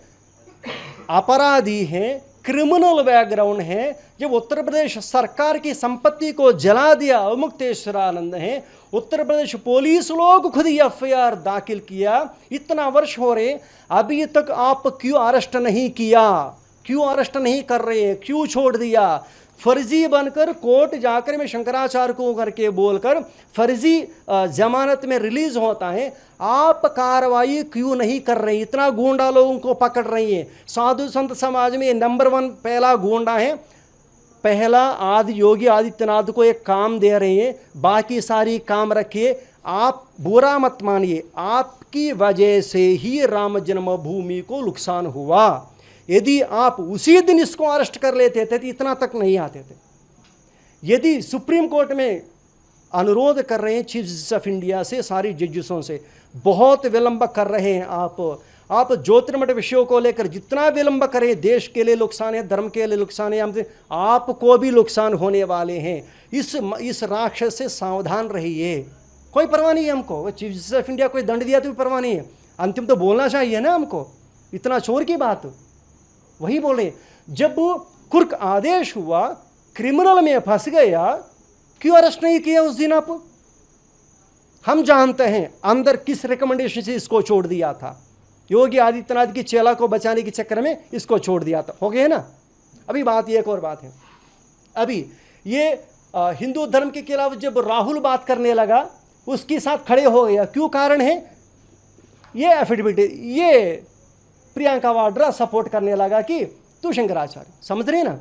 अपराधी हैं, क्रिमिनल बैकग्राउंड है। जब उत्तर प्रदेश सरकार की संपत्ति को जला दिया अविमुक्तेश्वरानंद है, उत्तर प्रदेश पुलिस लोग खुद ही एफआईआर दाखिल किया। इतना वर्ष हो रहे, अभी तक आप क्यों अरेस्ट नहीं किया? क्यों अरेस्ट नहीं कर रहे? क्यों छोड़ दिया? फर्जी बनकर कोर्ट जाकर मैं शंकराचार्य को करके बोलकर फर्जी जमानत में रिलीज होता है। आप कार्रवाई क्यों नहीं कर रही? इतना गुंडा लोगों को पकड़ रही है। साधु संत समाज में नंबर 1 पहला गुंडा है। पहला योगी आदित्यनाथ को एक काम दे रहे हैं, बाकी सारी काम रखिए। आप बुरा मत मानिए, आपकी वजह से ही राम जन्मभूमि को नुकसान हुआ। यदि आप उसी दिन इसको अरेस्ट कर लेते थे तो इतना तक नहीं आते थे। यदि सुप्रीम कोर्ट में अनुरोध कर रहे हैं चीफ जस्टिस ऑफ इंडिया से, सारी जजेसों से, बहुत विलंब कर रहे हैं आप, आप ज्योतिर्मठ विषयों को लेकर जितना विलंब करें, देश के लिए नुकसान है, धर्म के लिए नुकसान है, हमसे आपको भी नुकसान होने वाले हैं। इस राक्षस से सावधान रहिए। कोई परवाह नहीं है हमको, वो चीफ जस्टिस ऑफ इंडिया कोई दंड दिया तो भी परवाह नहीं है, अंतिम तो बोलना चाहिए ना हमको। इतना चोर की बात वही बोले। जब कुर्क आदेश हुआ, क्रिमिनल में फंस गया, क्यों अरेस्ट नहीं किया उस दिन आप? हम जानते हैं अंदर किस रिकमेंडेशन से इसको छोड़ दिया था। योगी आदित्यनाथ की चेला को बचाने के चक्कर में इसको छोड़ दिया था, हो गया ना। अभी बात ये एक और बात है, अभी ये हिंदू धर्म के खिलाफ जब राहुल बात करने लगा, उसके साथ खड़े हो गया। क्यों कारण है? ये एफिडेविट, ये प्रियंका वाड्रा सपोर्ट करने लगा कि तू शंकराचार्य, समझ रहे ना।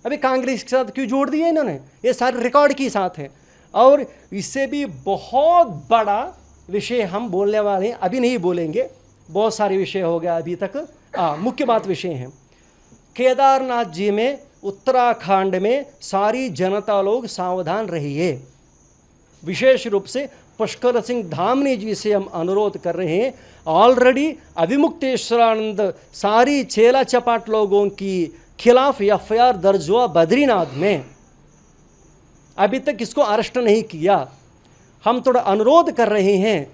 अभी कांग्रेस के साथ क्यों जोड़ दिया इन्होंने? ये सारे रिकॉर्ड के साथ है। और इससे भी बहुत बड़ा विषय हम बोलने वाले हैं, अभी नहीं बोलेंगे, बहुत सारे विषय हो गया अभी तक। मुख्य बात विषय है केदारनाथ जी में, उत्तराखंड में सारी जनता लोग सावधान रहिए। विशेष रूप से पुष्कर सिंह धामनी जी से हम अनुरोध कर रहे हैं। ऑलरेडी अभिमुक्तेश्वरानंद सारी चेला चपाट लोगों की खिलाफ एफआईआर दर्ज हुआ बद्रीनाथ में, अभी तक इसको अरेस्ट नहीं किया। हम थोड़ा अनुरोध कर रहे हैं,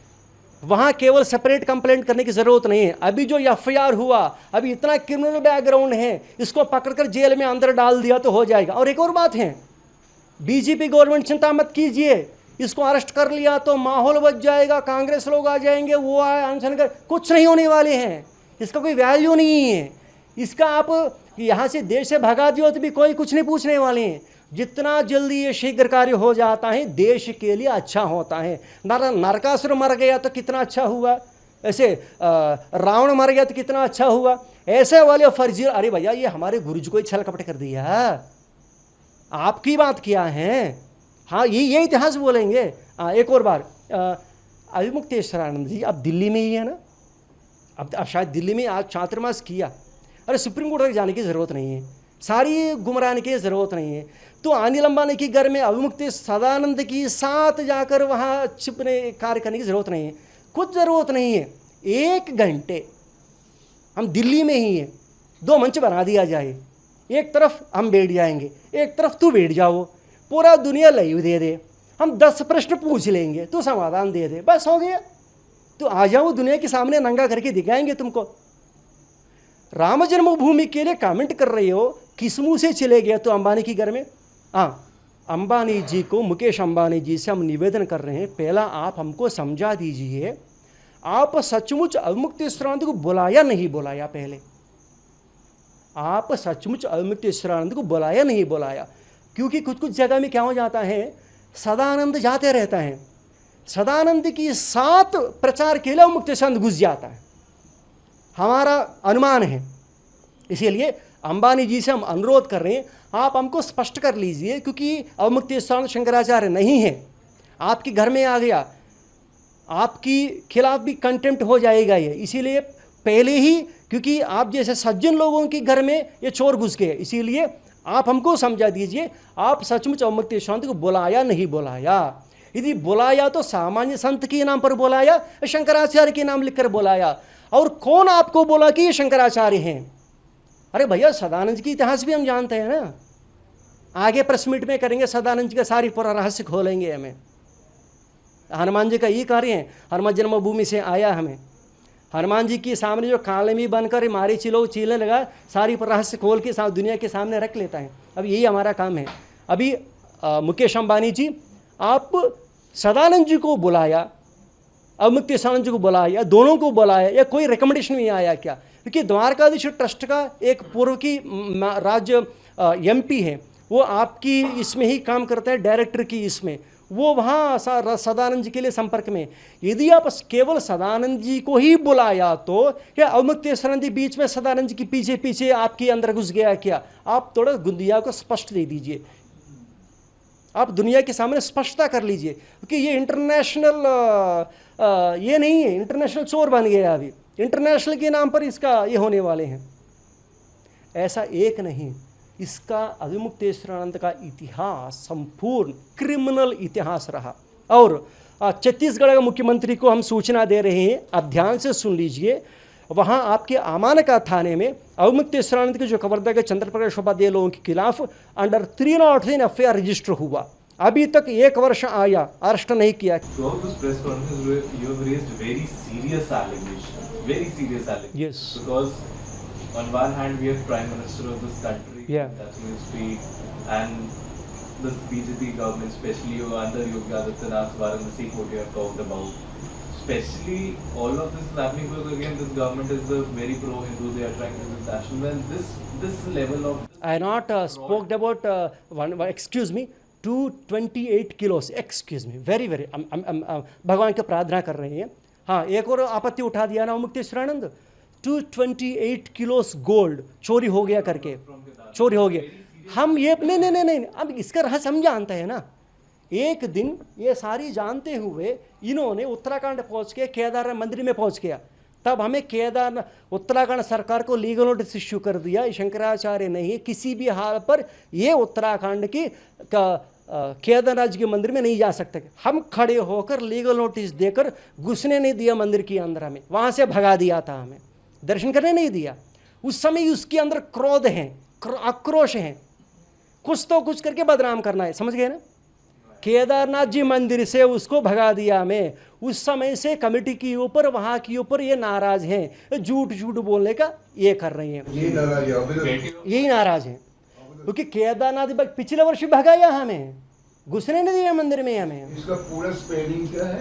वहाँ केवल सेपरेट कंप्लेंट करने की ज़रूरत नहीं है। अभी जो एफआईआर हुआ, अभी इतना क्रिमिनल बैकग्राउंड है, इसको पकड़कर जेल में अंदर डाल दिया तो हो जाएगा। और एक और बात है, बीजेपी गवर्नमेंट चिंता मत कीजिए, इसको अरेस्ट कर लिया तो माहौल बच जाएगा, कांग्रेस लोग आ जाएंगे, वो आए अनशन कर, कुछ नहीं होने वाले हैं। इसका कोई वैल्यू नहीं है। इसका आप यहाँ से देश से भगा दियो तो भी कोई कुछ नहीं पूछने वाले हैं। जितना जल्दी ये शीघ्र कार्य हो जाता है देश के लिए अच्छा होता है। नरकासुर मर गया तो कितना अच्छा हुआ, ऐसे रावण मर गया तो कितना अच्छा हुआ। ऐसे वाले फर्जी, अरे भैया ये हमारे गुरुजी को ही छल कपट कर दिया, आपकी बात क्या है। हाँ ये इतिहास बोलेंगे। एक और बार, अभिमुक्तेश्वरानंद जी अब दिल्ली में ही है ना, अब शायद दिल्ली में आज चातुर्मास किया। अरे सुप्रीम कोर्ट तक जाने की ज़रूरत नहीं है, सारी गुमराने की ज़रूरत नहीं है। तो अनिल अंबानी के घर में अभिमुक्त सदानंद की साथ जाकर वहाँ छिपने कार्य करने की ज़रूरत नहीं है, कुछ ज़रूरत नहीं है। 1 घंटे हम दिल्ली में ही हैं, 2 मंच बना दिया जाए, एक तरफ हम बैठ जाएंगे, एक तरफ तू बैठ जाओ, पूरा दुनिया लाइव दे दे, हम 10 प्रश्न पूछ लेंगे, तू समाधान दे दे, बस हो गया। तो आ जाओ, दुनिया के सामने नंगा करके दिखाएंगे तुमको। राम जन्मभूमि के लिए कमेंट कर रहे हो, किस मुंह से चले गया तो अंबानी के घर में। अंबानी जी को, मुकेश अंबानी जी से हम निवेदन कर रहे हैं, पहला आप हमको समझा दीजिए, आप सचमुच अभिमुक्तेश्वरानंद को बुलाया नहीं बुलाया? पहले आप सचमुच अभिमुक्तेश्वरानंद को बुलाया नहीं बुलाया? क्योंकि कुछ जगह में क्या हो जाता है, सदानंद जाते रहता है, सदानंद की साथ प्रचार के लिए अभिमुक्तेश्वरानंद घुस जाता है, हमारा अनुमान है। इसीलिए अंबानी जी से हम अनुरोध कर रहे हैं, आप हमको स्पष्ट कर लीजिए, क्योंकि अभिमुक्तेश्वरानंद शंकराचार्य नहीं है, आपके घर में आ गया, आपकी खिलाफ भी कंटेम्प्ट हो जाएगा ये। इसीलिए पहले ही, क्योंकि आप जैसे सज्जन लोगों के घर में ये चोर घुस गए, इसीलिए आप हमको समझा दीजिए, आप सचमुच अभिमुक्तेश्वरानंद को बुलाया नहीं बुलाया? यदि बुलाया तो सामान्य संत के नाम पर बुलाया, शंकराचार्य के नाम लिखकर बुलाया? और कौन आपको बोला कि ये शंकराचार्य हैं? अरे भैया सदानंद की इतिहास भी हम जानते हैं ना, आगे प्रेस मीट में करेंगे, सदानंद जी का सारी पूरा रहस्य खोलेंगे। हमें हनुमान जी का ये कार्य है, हनुमान जन्मभूमि से आया, हमें हनुमान जी के सामने जो कालमी बनकर मारी चिलो चीलने लगा, सारी पर रहस्य खोल के साथ दुनिया के सामने रख लेता है। अब यही हमारा काम है। अभी मुकेश अंबानी जी, आप सदानंद जी को बुलाया, अभिमुक्तेश्वरानंद जी को बुलाया, दोनों को बुलाया, या कोई रिकमेंडेशन नहीं आया क्या? क्योंकि द्वारकाधीश ट्रस्ट का एक पूर्व की राज्य एमपी है, वो आपकी इसमें ही काम करता है, डायरेक्टर की इसमें, वो वहाँ सदानंद जी के लिए संपर्क में। यदि आप केवल सदानंद जी को ही बुलाया तो क्या अभिमुक्तेश्वरानंद जी बीच में सदानंद जी के पीछे पीछे आपके अंदर घुस गया क्या? आप थोड़ा गुंदिया को स्पष्ट दे दीजिए, आप दुनिया के सामने स्पष्टता कर लीजिए, क्योंकि ये इंटरनेशनल ये नहीं है, इंटरनेशनल चोर बन गया अभी, इंटरनेशनल के नाम पर इसका ये होने वाले हैं। ऐसा एक नहीं, इसका अभिमुक्तेश्वरानंद का इतिहास संपूर्ण क्रिमिनल इतिहास रहा। और छत्तीसगढ़ के मुख्यमंत्री को हम सूचना दे रहे हैं, आप ध्यान से सुन लीजिए, वहाँ आपके आमानका थाने में अवमुक्तेश्वरानंद के जो कवर्धा के चंद्र प्रकाश उपाध्याय लोगों के खिलाफ अंडर 303 एफआईआर रजिस्टर हुआ। अभी तक 1 वर्ष आया, अरेस्ट नहीं किया। Yes. Because on one hand we have Prime Minister of this country, Yeah. touching his feet, and this BJP government, especially under Yogi Adityanath, Varanasi what you have talked about. Especially all of this is happening because again this government is the very pro-Hindu, they are trying to do national, and this level of I not spoke about excuse me 228 kilos, excuse me, very भगवान के प्रार्थना कर रहे हैं। हाँ, एक और आपत्ति उठा दिया ना मुक्तेश्वरानंद, 228 किलोस गोल्ड चोरी हो गया करके, चोरी हो गया। हम ये नहीं, अब इसका रहस्य हम जानते हैं ना। एक दिन ये सारी जानते हुए इन्होंने उत्तराखंड पहुंच के केदारनाथ मंदिर में पहुंच गया, तब हमें केदारनाथ उत्तराखंड सरकार को लीगल नोटिस इश्यू कर दिया, शंकराचार्य नहीं किसी भी हाल पर ये उत्तराखंड की केदारनाथ जी के मंदिर में नहीं जा सकते। हम खड़े होकर लीगल नोटिस देकर घुसने नहीं दिया मंदिर के अंदर, हमें वहाँ से भगा दिया था, हमें दर्शन करने नहीं दिया। उस समय उसके अंदर क्रोध है, आक्रोश है, कुछ तो कुछ करके बदनाम करना है, समझ गए ना। केदारनाथ जी मंदिर से उसको भगा दिया हमें। उस समय से कमेटी के ऊपर, वहाँ के ऊपर ये नाराज हैं, झूठ बोलने का ये कर रही हैं, यही नाराज हैं, क्योंकि केदारनाथ पिछले वर्ष भगाया हमें, घुसने नहीं दिया मंदिर में हमें। इसका पूरा स्पेलिंग क्या है?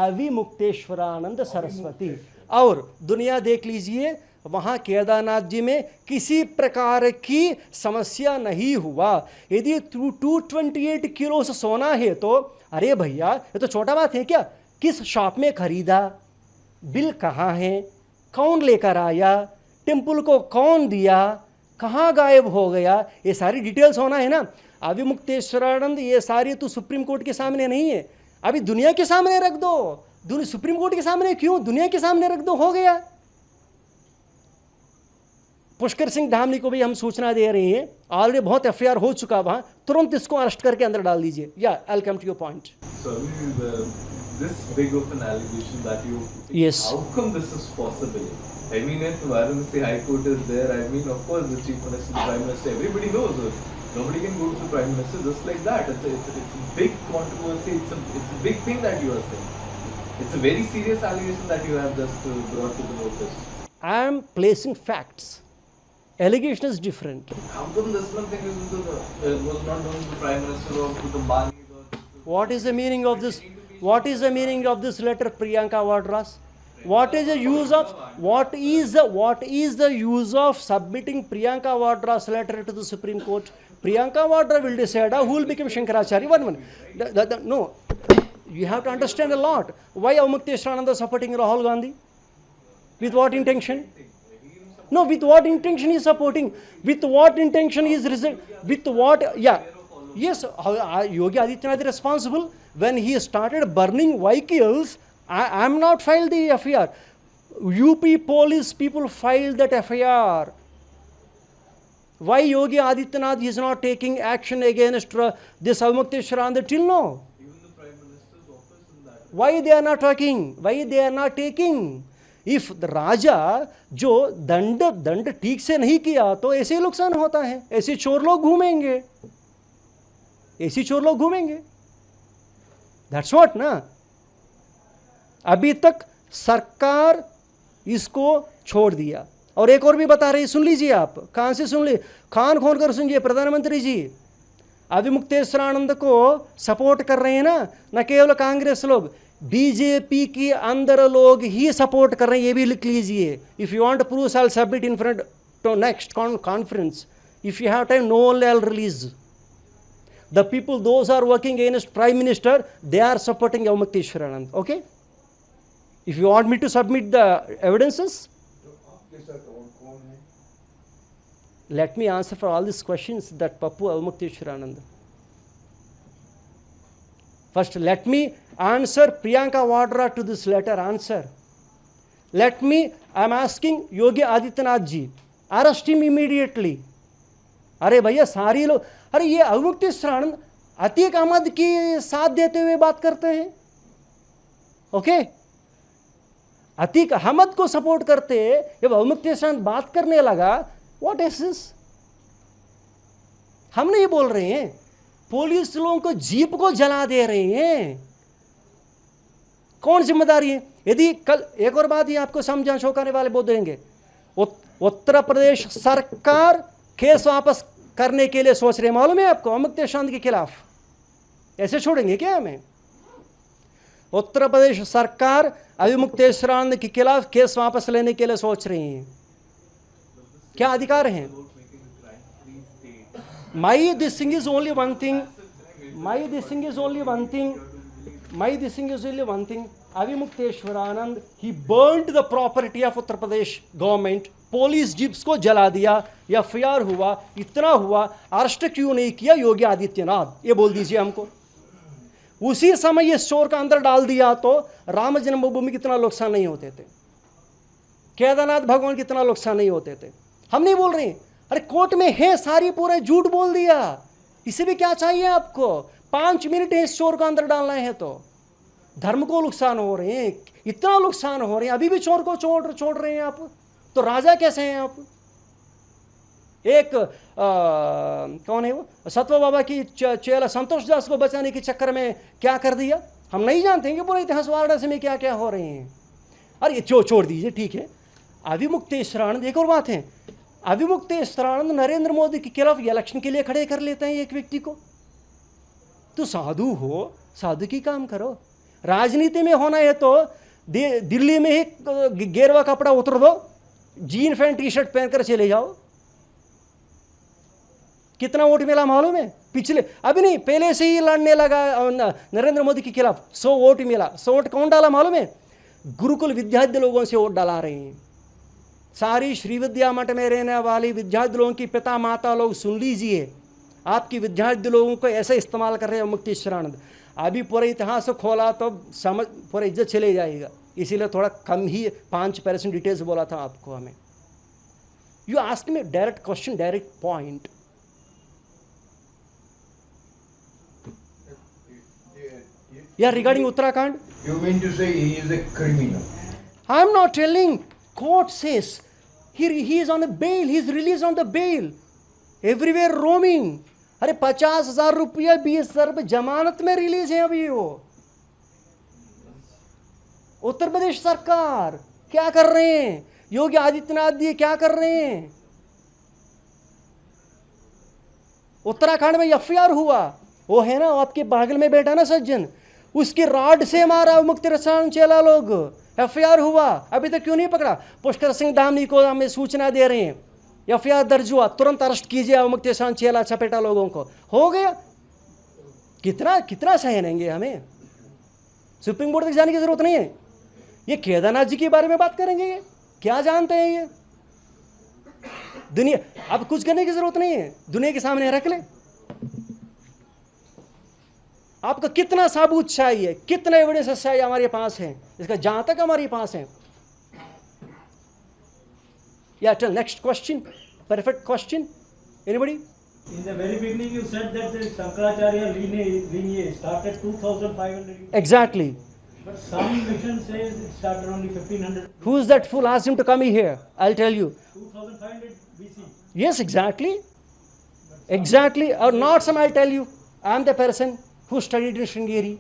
अविमुक्तेश्वरानंद सरस्वती। और दुनिया देख लीजिए, वहाँ केदारनाथ जी में किसी प्रकार की समस्या नहीं हुआ। यदि 228 किलो से सोना है तो अरे भैया ये तो छोटा बात है क्या? किस शॉप में खरीदा, बिल कहाँ है, कौन लेकर आया, टेम्पल को कौन दिया, कहाँ गायब हो गया, ये सारी डिटेल्स होना है ना। अविमुक्तेश्वरानंद ये सारी तो सुप्रीम कोर्ट के सामने नहीं है, अभी दुनिया के सामने रख दो। सुप्रीम कोर्ट के सामने क्यों, दुनिया के सामने रख दो, हो गया। पुष्कर सिंह धामनी को भी हम सूचना दे रहे हैं, ऑलरेडी बहुत एफआईआर हो चुका वहां, तुरंत इसको अरेस्ट करके अंदर डाल दीजिए। या I will come to your point. This big of an allegation that you Yes. How come this is possible? I mean, if Varanasi High Court is there, I mean, of course, the Chief Minister, the Prime Minister, everybody knows it. Nobody can go to the Prime Minister just like that. It's a big controversy. It's a big thing that you are saying. It's a very serious allegation that you have just brought to the notice. I am placing facts. Allegation is different. How come this one thing was not known to the Prime Minister or to the Bani? What is the meaning of this? What is the meaning of this letter, Priyanka Vadras? What is the use of submitting Priyanka Vadras letter to the Supreme Court? Priyanka Vadra will decide who will become Shankaracharya. One. No, you have to understand a lot. Why Avimukteswarananda supporting Rahul Gandhi? With what intention? No, with what intention he is supporting? With what intention he is with what? Yeah. Yes, Yogi Adityanath is responsible. When he started burning vehicles, I am not filed the FIR. UP police people filed that FIR. Why Yogi Adityanath is not taking action against this Avimukteswarananda till now? Even the Prime Minister's office in that. Why they are not talking? Why they are not taking? If the राजा जो दंड ठीक से नहीं किया तो ऐसे ही नुकसान होता है, ऐसे चोर लोग घूमेंगे, ऐसे चोर लोग घूमेंगे। That's what ना। अभी तक सरकार इसको छोड़ दिया। और एक और भी बता रही, सुन लीजिए आप, कहाँ से सुन ली, कान खोल कर सुनिए। प्रधानमंत्री जी अविमुक्तेश्वरानंद को सपोर्ट कर रहे हैं ना, न केवल कांग्रेस लोग, बीजेपी के अंदर लोग ही सपोर्ट कर रहे हैं, ये भी लिख लीजिए। If you want proof I will submit in front to next conference. If you have time, no only I will release the people those are working against Prime Minister, they are supporting Avimukteswaranand. Okay, if you want me to submit the evidences, let me answer for all these questions that Pappu Avimukteswaranand. First, let me answer Priyanka Vadra to this letter. Answer. Let me, I am asking Yogi Adityanath ji, arrest him immediately. अरे भैया सारी लोग, अरे ये अविमुक्तेश्वरानंद अतीक अहमद की साथ देते हुए बात करते हैं। ओके, अतीक अहमद को सपोर्ट करते जब अवमुक्तेश्वरानंद बात करने लगा, व्हाट इज दिस? हम नहीं बोल रहे हैं, पुलिस लोगों को जीप को जला दे रहे हैं, कौन जिम्मेदारी है? यदि कल एक और बात ही आपको समझा चौंकाने वाले बोल देंगे, उत्तर प्रदेश सरकार केस वापस करने के लिए सोच रहे, मालूम है आपको, अवमुक्तेश्वरानंद के खिलाफ। ऐसे छोड़ेंगे क्या हमें? उत्तर प्रदेश सरकार अवमुक्तेश्वरानंद के खिलाफ केस वापस लेने के लिए सोच रही है। क्या अधिकार है? My this thing is only one thing. Avimukteshwaranand, he burned the property of Uttar Pradesh government. Police jeeps को जला दिया, एफआईआर हुआ, इतना हुआ, अरेस्ट क्यों नहीं किया योगी आदित्यनाथ? ये बोल दीजिए हमको। उसी समय ये स्टोर का अंदर डाल दिया तो राम जन्मभूमि कितना नुकसान नहीं होते थे, केदारनाथ भगवान कितना नुकसान नहीं होते थे। हम नहीं बोल रहे, अरे कोर्ट में है, सारी पूरा झूठ बोल दिया, इसे भी क्या चाहिए आपको? 5 मिनट इस चोर को अंदर डालना है तो धर्म को नुकसान हो रहे हैं, इतना नुकसान हो रहे हैं, अभी भी चोर को छोड़ रहे हैं आप, तो राजा कैसे हैं आप? एक कौन है वो, सत्व बाबा की चेला संतोष दास को बचाने के चक्कर में क्या कर दिया हम नहीं जानते हैं कि पूरे इतिहास वाराणसी में क्या क्या हो रहे हैं। अरे छोड़ दीजिए, ठीक है। अविमुक्तेश्वरानंद, एक और बात है, अविमुक्तेश्वरानंद नरेंद्र मोदी के खिलाफ इलेक्शन के लिए खड़े कर लेते हैं एक व्यक्ति को। तो साधु हो, साधु की काम करो। राजनीति में होना है तो दिल्ली में ही गेरुआ कपड़ा उतर दो, जीन पैंट टी शर्ट पहनकर चले जाओ। कितना वोट मिला मालूम है? पिछले, अभी नहीं, पहले से ही लड़ने लगा नरेंद्र मोदी के खिलाफ, 100 वोट मिला। 100 वोट कौन डाला मालूम है? गुरुकुल विद्यार्थी लोगों से वोट डाला रहे हैं। सारी श्री विद्या मठ में रहने वाली विद्यार्थी लोगों की पिता माता लोग सुन लीजिए, आपकी विद्यार्थी लोगों को ऐसे इस्तेमाल कर रहे हैं मुक्तेश्वरानंद। अभी पूरे इतिहास खोला तो समझ पूरा इज्जत चले जाएगा, इसीलिए थोड़ा कम ही 5% डिटेल्स बोला था आपको हमें। You ask me direct question, direct point. Yeah, regarding Uttarakhand. You mean to say he is a criminal? I am not telling. Court says he is on a bail. He is released on the bail. Everywhere roaming. अरे 50,000 रुपया 20,000 रुपये जमानत में रिलीज है अभी वो। उत्तर प्रदेश सरकार क्या कर रहे हैं? योगी आदित्यनाथ जी क्या कर रहे हैं? उत्तराखंड में एफआईआर हुआ, वो है ना आपके बागल में बैठा ना सज्जन, उसकी राड से मारा मुक्तेश्वरानंद चेला लोग। एफआईआर हुआ, अभी तक क्यों नहीं पकड़ा? पुष्कर सिंह धामी को हमें सूचना दे रहे हैं, एफआईआर दर्ज हुआ, तुरंत अरेस्ट कीजिए मुक्तेश्वरानंद चेला चपेटा लोगों को। हो गया। कितना सहनेंगे हमें? सुप्रीम कोर्ट तक जाने की जरूरत नहीं है। ये केदारनाथ जी के बारे में बात करेंगे, ये क्या जानते हैं? ये दुनिया, अब कुछ करने की जरूरत नहीं है, दुनिया के सामने रख ले। आपको कितना सबूत चाहिए, कितना एविडेंस चाहिए हमारे पास है, इसका जहां तक हमारे पास है। या tell next question, perfect question, anybody? In the very beginning, you said that the Shankaracharya lineage started 2,500. Exactly. But some mission says it started only 1,500. Who is that fool? Ask him to come here. I'll tell you. 2,500 BC. Yes, exactly. Exactly. Or not some, I'll tell you. I'm the person who studied in Sringeri.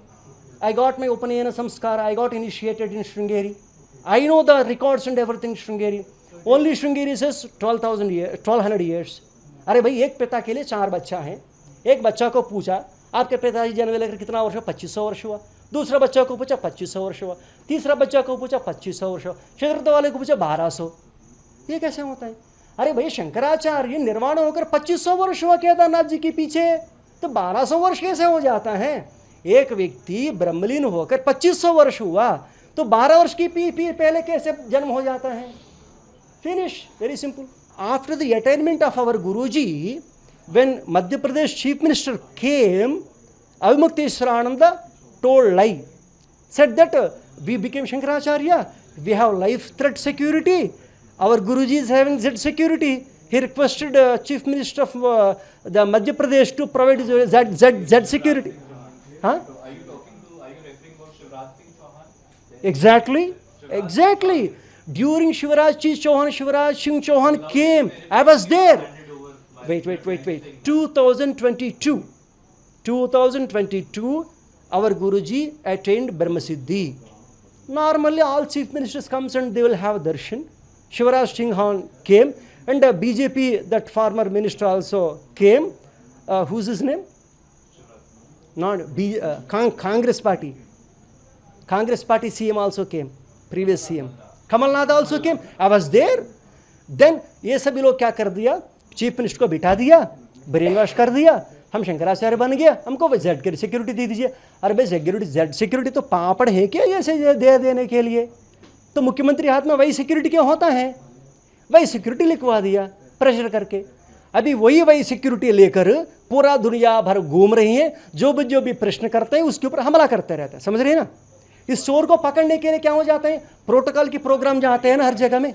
I got my Upanayana Samskara. I got initiated in Sringeri. I know the records and everything in Sringeri. Only Sringeri says 1200 years. अरे भाई, एक पिता के लिए 4 बच्चा हैं। एक बच्चा को पूछा आपके पिताजी जन्म लेकर कितना वर्ष हुआ? 2500 वर्ष हुआ। दूसरा बच्चा को पूछा 2500 वर्ष हुआ। तीसरा बच्चा को पूछा 2500 वर्ष हुआ। चतुर्थ वाले को पूछा 1200। ये कैसे होता है? अरे भाई, शंकराचार्य निर्वाण होकर 2500 वर्ष हुआ केदारनाथ जी के पीछे, तो 1200 वर्ष कैसे हो जाता है? एक व्यक्ति ब्रह्मलीन होकर 2500 वर्ष हुआ, तो 12 वर्ष की पहले कैसे जन्म हो जाता है? Finish, very simple. After the attainment of our Guruji, when Madhya Pradesh Chief Minister came, Avimukteshwarananda told lie, said that we became Shankaracharya, we have life threat security, our Guruji is having Z security. He requested Chief Minister of the Madhya Pradesh to provide Z security. Huh? Are you referring about Shivraj Singh Chauhan? Exactly. Exactly. During Shivraj Singh Chauhan came. I was there. Wait. 2022, our Guruji attained Brahma Siddhi. Normally, all chief ministers comes and they will have darshan. Shivraj Singh Chauhan came, and BJP, that former minister, also came. Who's his name? Not Congress Party. Congress Party CM also came. Previous CM. Kamal Nath also came. I was there. Then ये सभी लोग क्या कर दिया? चीफ मिनिस्टर को बिठा दिया, ब्रेन वॉश कर दिया, हम शंकराचार्य बन गया, हमको जेड की सिक्योरिटी दे दीजिए। अरे भाई जेड सिक्योरिटी तो पापड़ है क्या ऐसे दे देने के लिए? तो मुख्यमंत्री हाथ में वही सिक्योरिटी क्यों होता है? वही सिक्योरिटी लिखवा दिया प्रेशर करके। अभी वही सिक्योरिटी लेकर पूरा दुनिया भर घूम रही है, जो भी प्रश्न करते हैं उसके ऊपर हमला करते रहते हैं। समझ रहे हैं ना? इस चोर को पकड़ने के लिए क्या हो जाते हैं? प्रोटोकॉल के प्रोग्राम जाते हैं ना हर जगह में।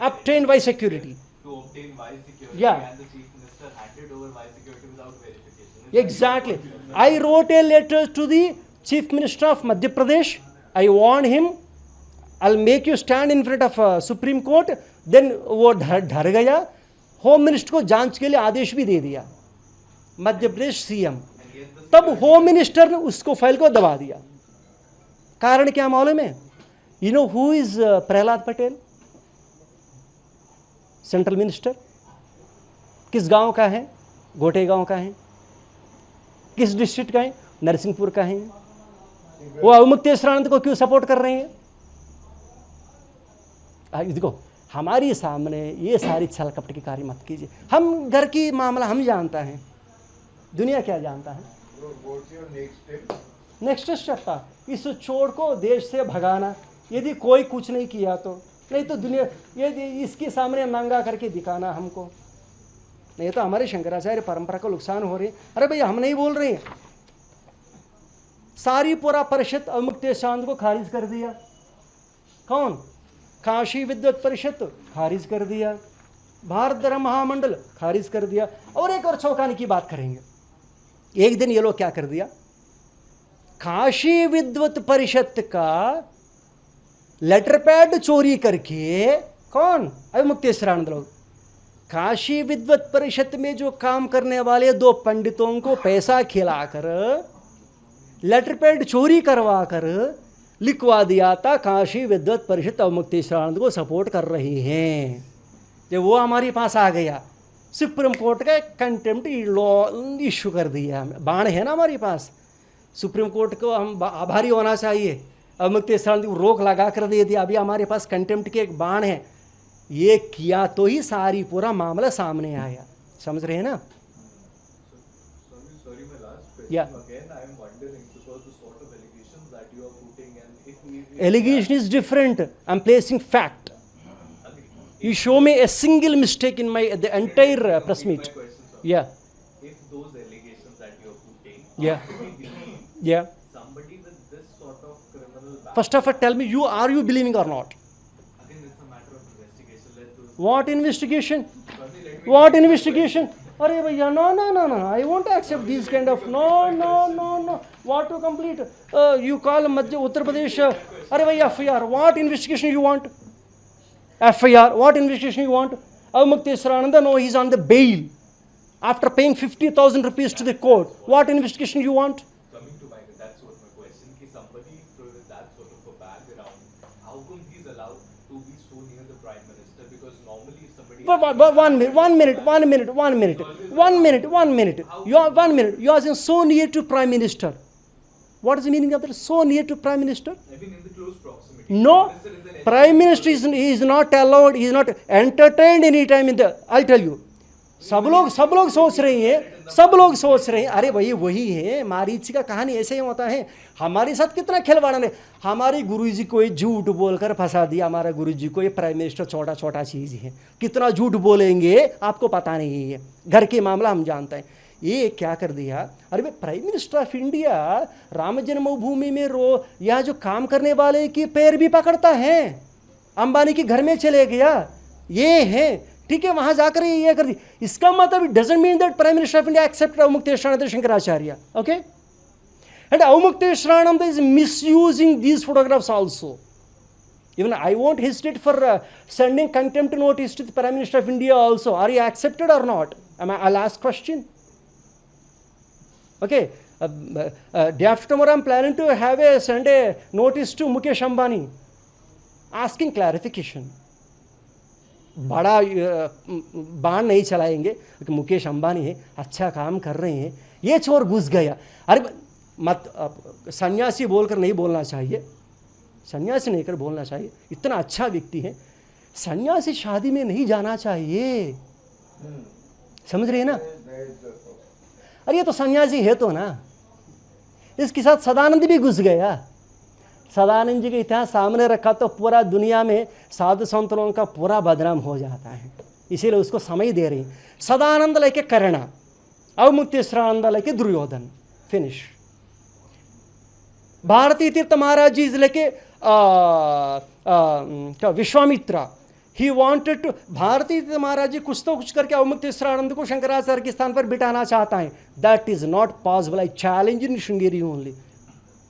Obtained by security. To obtain vice security, Yeah. and the chief minister handed over vice security without verification. Exactly. I wrote a letter to the chief minister of Madhya Pradesh. I warned him, I'll make you stand in front of Supreme Court. Then वो डर गया। होम मिनिस्टर को जांच के लिए आदेश भी दे दिया, मध्य प्रदेश सीएम। तब होम मिनिस्टर ने उसको फाइल को दबा दिया। कारण क्या मालूम है? You know who is Prahlad Patel? Central minister. किस गांव का है? गोटे गांव का है। किस डिस्ट्रिक्ट का है? नरसिंहपुर का है। वो अवमुक्तेश्वरानंद को क्यों सपोर्ट कर रहे हैं? देखो, हमारी सामने ये सारी छल कपट की कार्य मत कीजिए। हम घर की मामला हम जानता है, दुनिया क्या जानता है? नेक्स्ट स्टेप था इस चोर को देश से भगाना। यदि कोई कुछ नहीं किया तो, नहीं तो दुनिया ये इसके सामने नंगा करके दिखाना हमको। नहीं तो हमारे शंकराचार्य परंपरा को नुकसान हो रही है। अरे भैया, हम नहीं बोल रहे हैं। सारी पूरा परिषद अवमुक्तेश्वरानंद को खारिज कर दिया। कौन? काशी विद्वत परिषद खारिज कर दिया, भारत धर्म महामंडल खारिज कर दिया। और एक और चौंकाने की बात करेंगे। एक दिन ये लोग क्या कर दिया? काशी विद्वत परिषद का लेटर पैड चोरी करके, कौन? अवमुक्तेश्वरानंद लोग, काशी विद्वत परिषद में जो काम करने वाले दो पंडितों को पैसा खिलाकर लेटर पैड चोरी करवा कर लिखवा दिया था काशी विद्वत परिषद अवमुक्तेश्वरानंद को सपोर्ट कर रही हैं। जब वो हमारे पास आ गया, सुप्रीम कोर्ट का कंटेम्प्ट लॉ इशू कर दिया। बाण है ना हमारे पास, सुप्रीम कोर्ट को हम आभारी होना चाहिए। अवमुक्तेश्वरानंद को रोक लगा कर दे दिया। अभी हमारे पास कंटेम्प्ट के एक बाण है। ये किया तो ही सारी पूरा मामला सामने आया। समझ रहे हैं ना? Sorry, my last question. Yeah. Again, I am wondering because the sort of allegations that you are putting, and if we Allegation is different. I'm placing fact. agree. You show me a single mistake in the entire press meet. My question, sir. Yeah, If those allegations that you are putting, Yeah. if we believe yeah. somebody with this sort of criminal background, First of all, tell me, are you believing or not? again, it's a matter of investigation. Let those. What investigation? Sorry, let me. What investigation? अरे भैया, no. I won't accept these kind of no. What to complete? You call Madhya Uttar Pradesh. अरे भैया, FIR. What investigation you want? FIR. What investigation you want? Avmukteswarananda, no, he's on the bail after paying 50,000 rupees to the court. What investigation you want? Coming to mind, that's what my question. Ki somebody with that sort of a background, how come he's allowed to be so near the Prime Minister? Because normally if somebody. One minute. You are saying so near to Prime Minister. What is the meaning of that? So near to Prime Minister? I mean in the close proximity. No. Minister is an Prime Minister is not allowed, he is not entertained any time in the. I'll tell you. सब लोग सोच रहे हैं अरे भाई वही है, मारीच का कहानी ऐसे ही होता है। हमारे साथ कितना खिलवाड़ा ने, हमारे गुरुजी को ये झूठ बोलकर फंसा दिया। हमारा गुरुजी को ये प्राइम मिनिस्टर छोटा चीज़ है, कितना झूठ बोलेंगे आपको पता नहीं है। घर के मामला हम जानते हैं। ये क्या कर दिया? अरे भाई, prime minister of India Ram जन्मभूमि में यहाँ जो काम करने वाले की पैर भी पकड़ता है। अंबानी के घर में चले गया, ये है ठीक है, वहां जाकर ये कर दी। इसका मतलब doesn't mean that prime minister of India accept Avimukteshwaranand Shankaracharya. Okay, And Avmukteswarananda is misusing these photographs also. Even I won't hesitate for sending contempt notice to the Prime Minister of India also. Are you accepted or not? I'll ask question. Okay. Day after tomorrow I'm planning to send a notice to Mukesh Ambani asking clarification. बड़ा बाण नहीं चलाएंगे क्योंकि मुकेश अंबानी है, अच्छा काम कर रहे हैं, ये चोर घुस गया। अरे मत सन्यासी बोलकर नहीं बोलना चाहिए, सन्यासी नहीं कर बोलना चाहिए, इतना अच्छा व्यक्ति है, सन्यासी शादी में नहीं जाना चाहिए, समझ रहे हैं ना? अरे ये तो सन्यासी है तो ना, इसके साथ सदानंद भी घुस गया। सदानंद जी का इतिहास सामने रखा तो पूरा दुनिया में साधु संतों का पूरा बदनाम हो जाता है, इसीलिए उसको समय दे रही। सदानंद लेके कर्ण, अवमुक्तेश्वरानंद लेके दुर्योधन, फिनिश। भारती तीर्थ महाराज जी लेके Vishwamitra, he wanted to, Bharati Tirtha Maharaj जी कुछ तो कुछ करके अवमुक्तेश्वरानंद को शंकराचार्य के स्थान पर बिठाना चाहता है। That is not possible. I challenge in Sringeri only,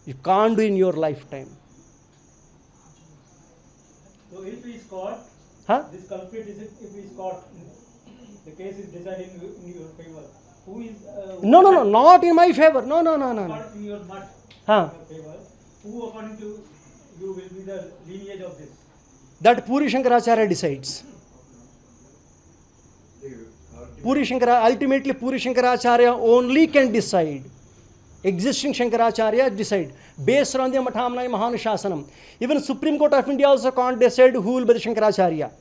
you can't do in your lifetime. So if he is caught, this culprit is, if he is caught, the case is decided in your favor. Who is? No, not in my favor. No. Caught in your mud, in your favor. Who, according to you, will be the lineage of this? That Puri Shankaracharya decides. Ultimately Puri Shankaracharya only can decide. Existing Shankaracharya decide based on the Mathamnai Mahanushasanam. Even Supreme Court of India also can't decide who will be the Shankaracharya.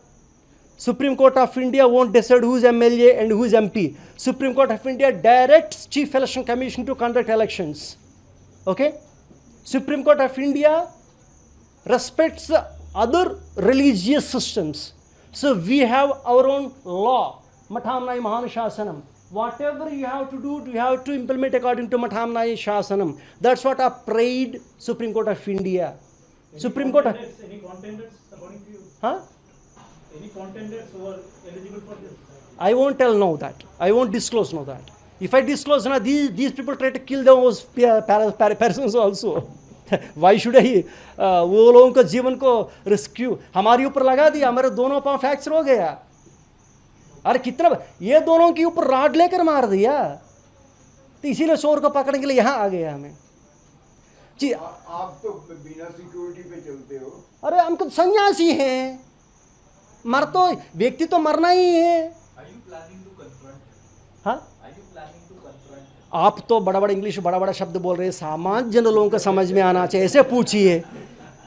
Supreme Court of India won't decide who is MLA and who is MP. Supreme Court of India directs Chief Election Commission to conduct elections. Okay? Supreme Court of India respects other religious systems. So we have our own law, Mathamnai Mahanushasanam. Whatever you have to do, you have to implement according to Mathamnai Shasanam. That's what I prayed Supreme Court of India. Supreme Court. Any contenders according to you? Any contenders who are eligible for this? I won't tell now that. I won't disclose now that. If I disclose now, these people try to kill those persons also. Why should I? वो लोगों का जीवन को rescue हमारे ऊपर लगा दिया, हमारे दोनों पांव फ्रैक्चर हो गया। अरे कितना, ये दोनों के ऊपर राड लेकर मार दिया, तो इसीलिए चोर को पकड़ने के लिए यहाँ आ गया हमें जी। आप तो बिना सिक्योरिटी पे चलते हो। अरे हम तो सन्यासी हैं, मर तो व्यक्ति तो मरना ही है। हाँ, आप तो बड़ा बड़ा इंग्लिश बड़ा बड़ा शब्द बोल रहे हैं, सामान्य जन लोगों को समझ में आना चाहिए, ऐसे पूछिए।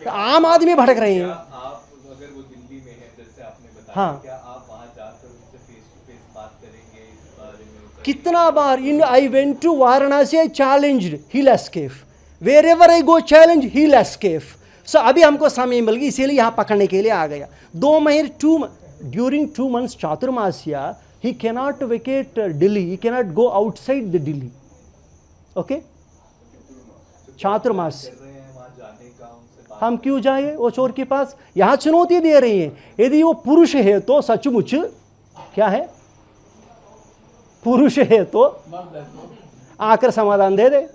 तो आम आदमी भटक रहे हैं। आप अगर वो दिल्ली में है जैसे आपने बताया, हाँ, क्या आप वहां जाकर उनसे फेस टू फेस बात करेंगे इस बारे में? कितना बार इन I went to Varanasi, I challenged, he'll escape. Wherever I go challenge, he'll escape. So अभी हमको समय मिल गई, इसीलिए यहाँ पकड़ने के लिए आ गया। 2 महीने during 2 months चातुर्मास्या, he cannot vacate Delhi, he cannot go outside the Delhi. Okay? चातुर्मास हम क्यों जाए वो चोर के पास? यहाँ चुनौती दे रही हैं, यदि वो पुरुष है तो सचमुच क्या है, पुरुष है तो आकर समाधान दे दे।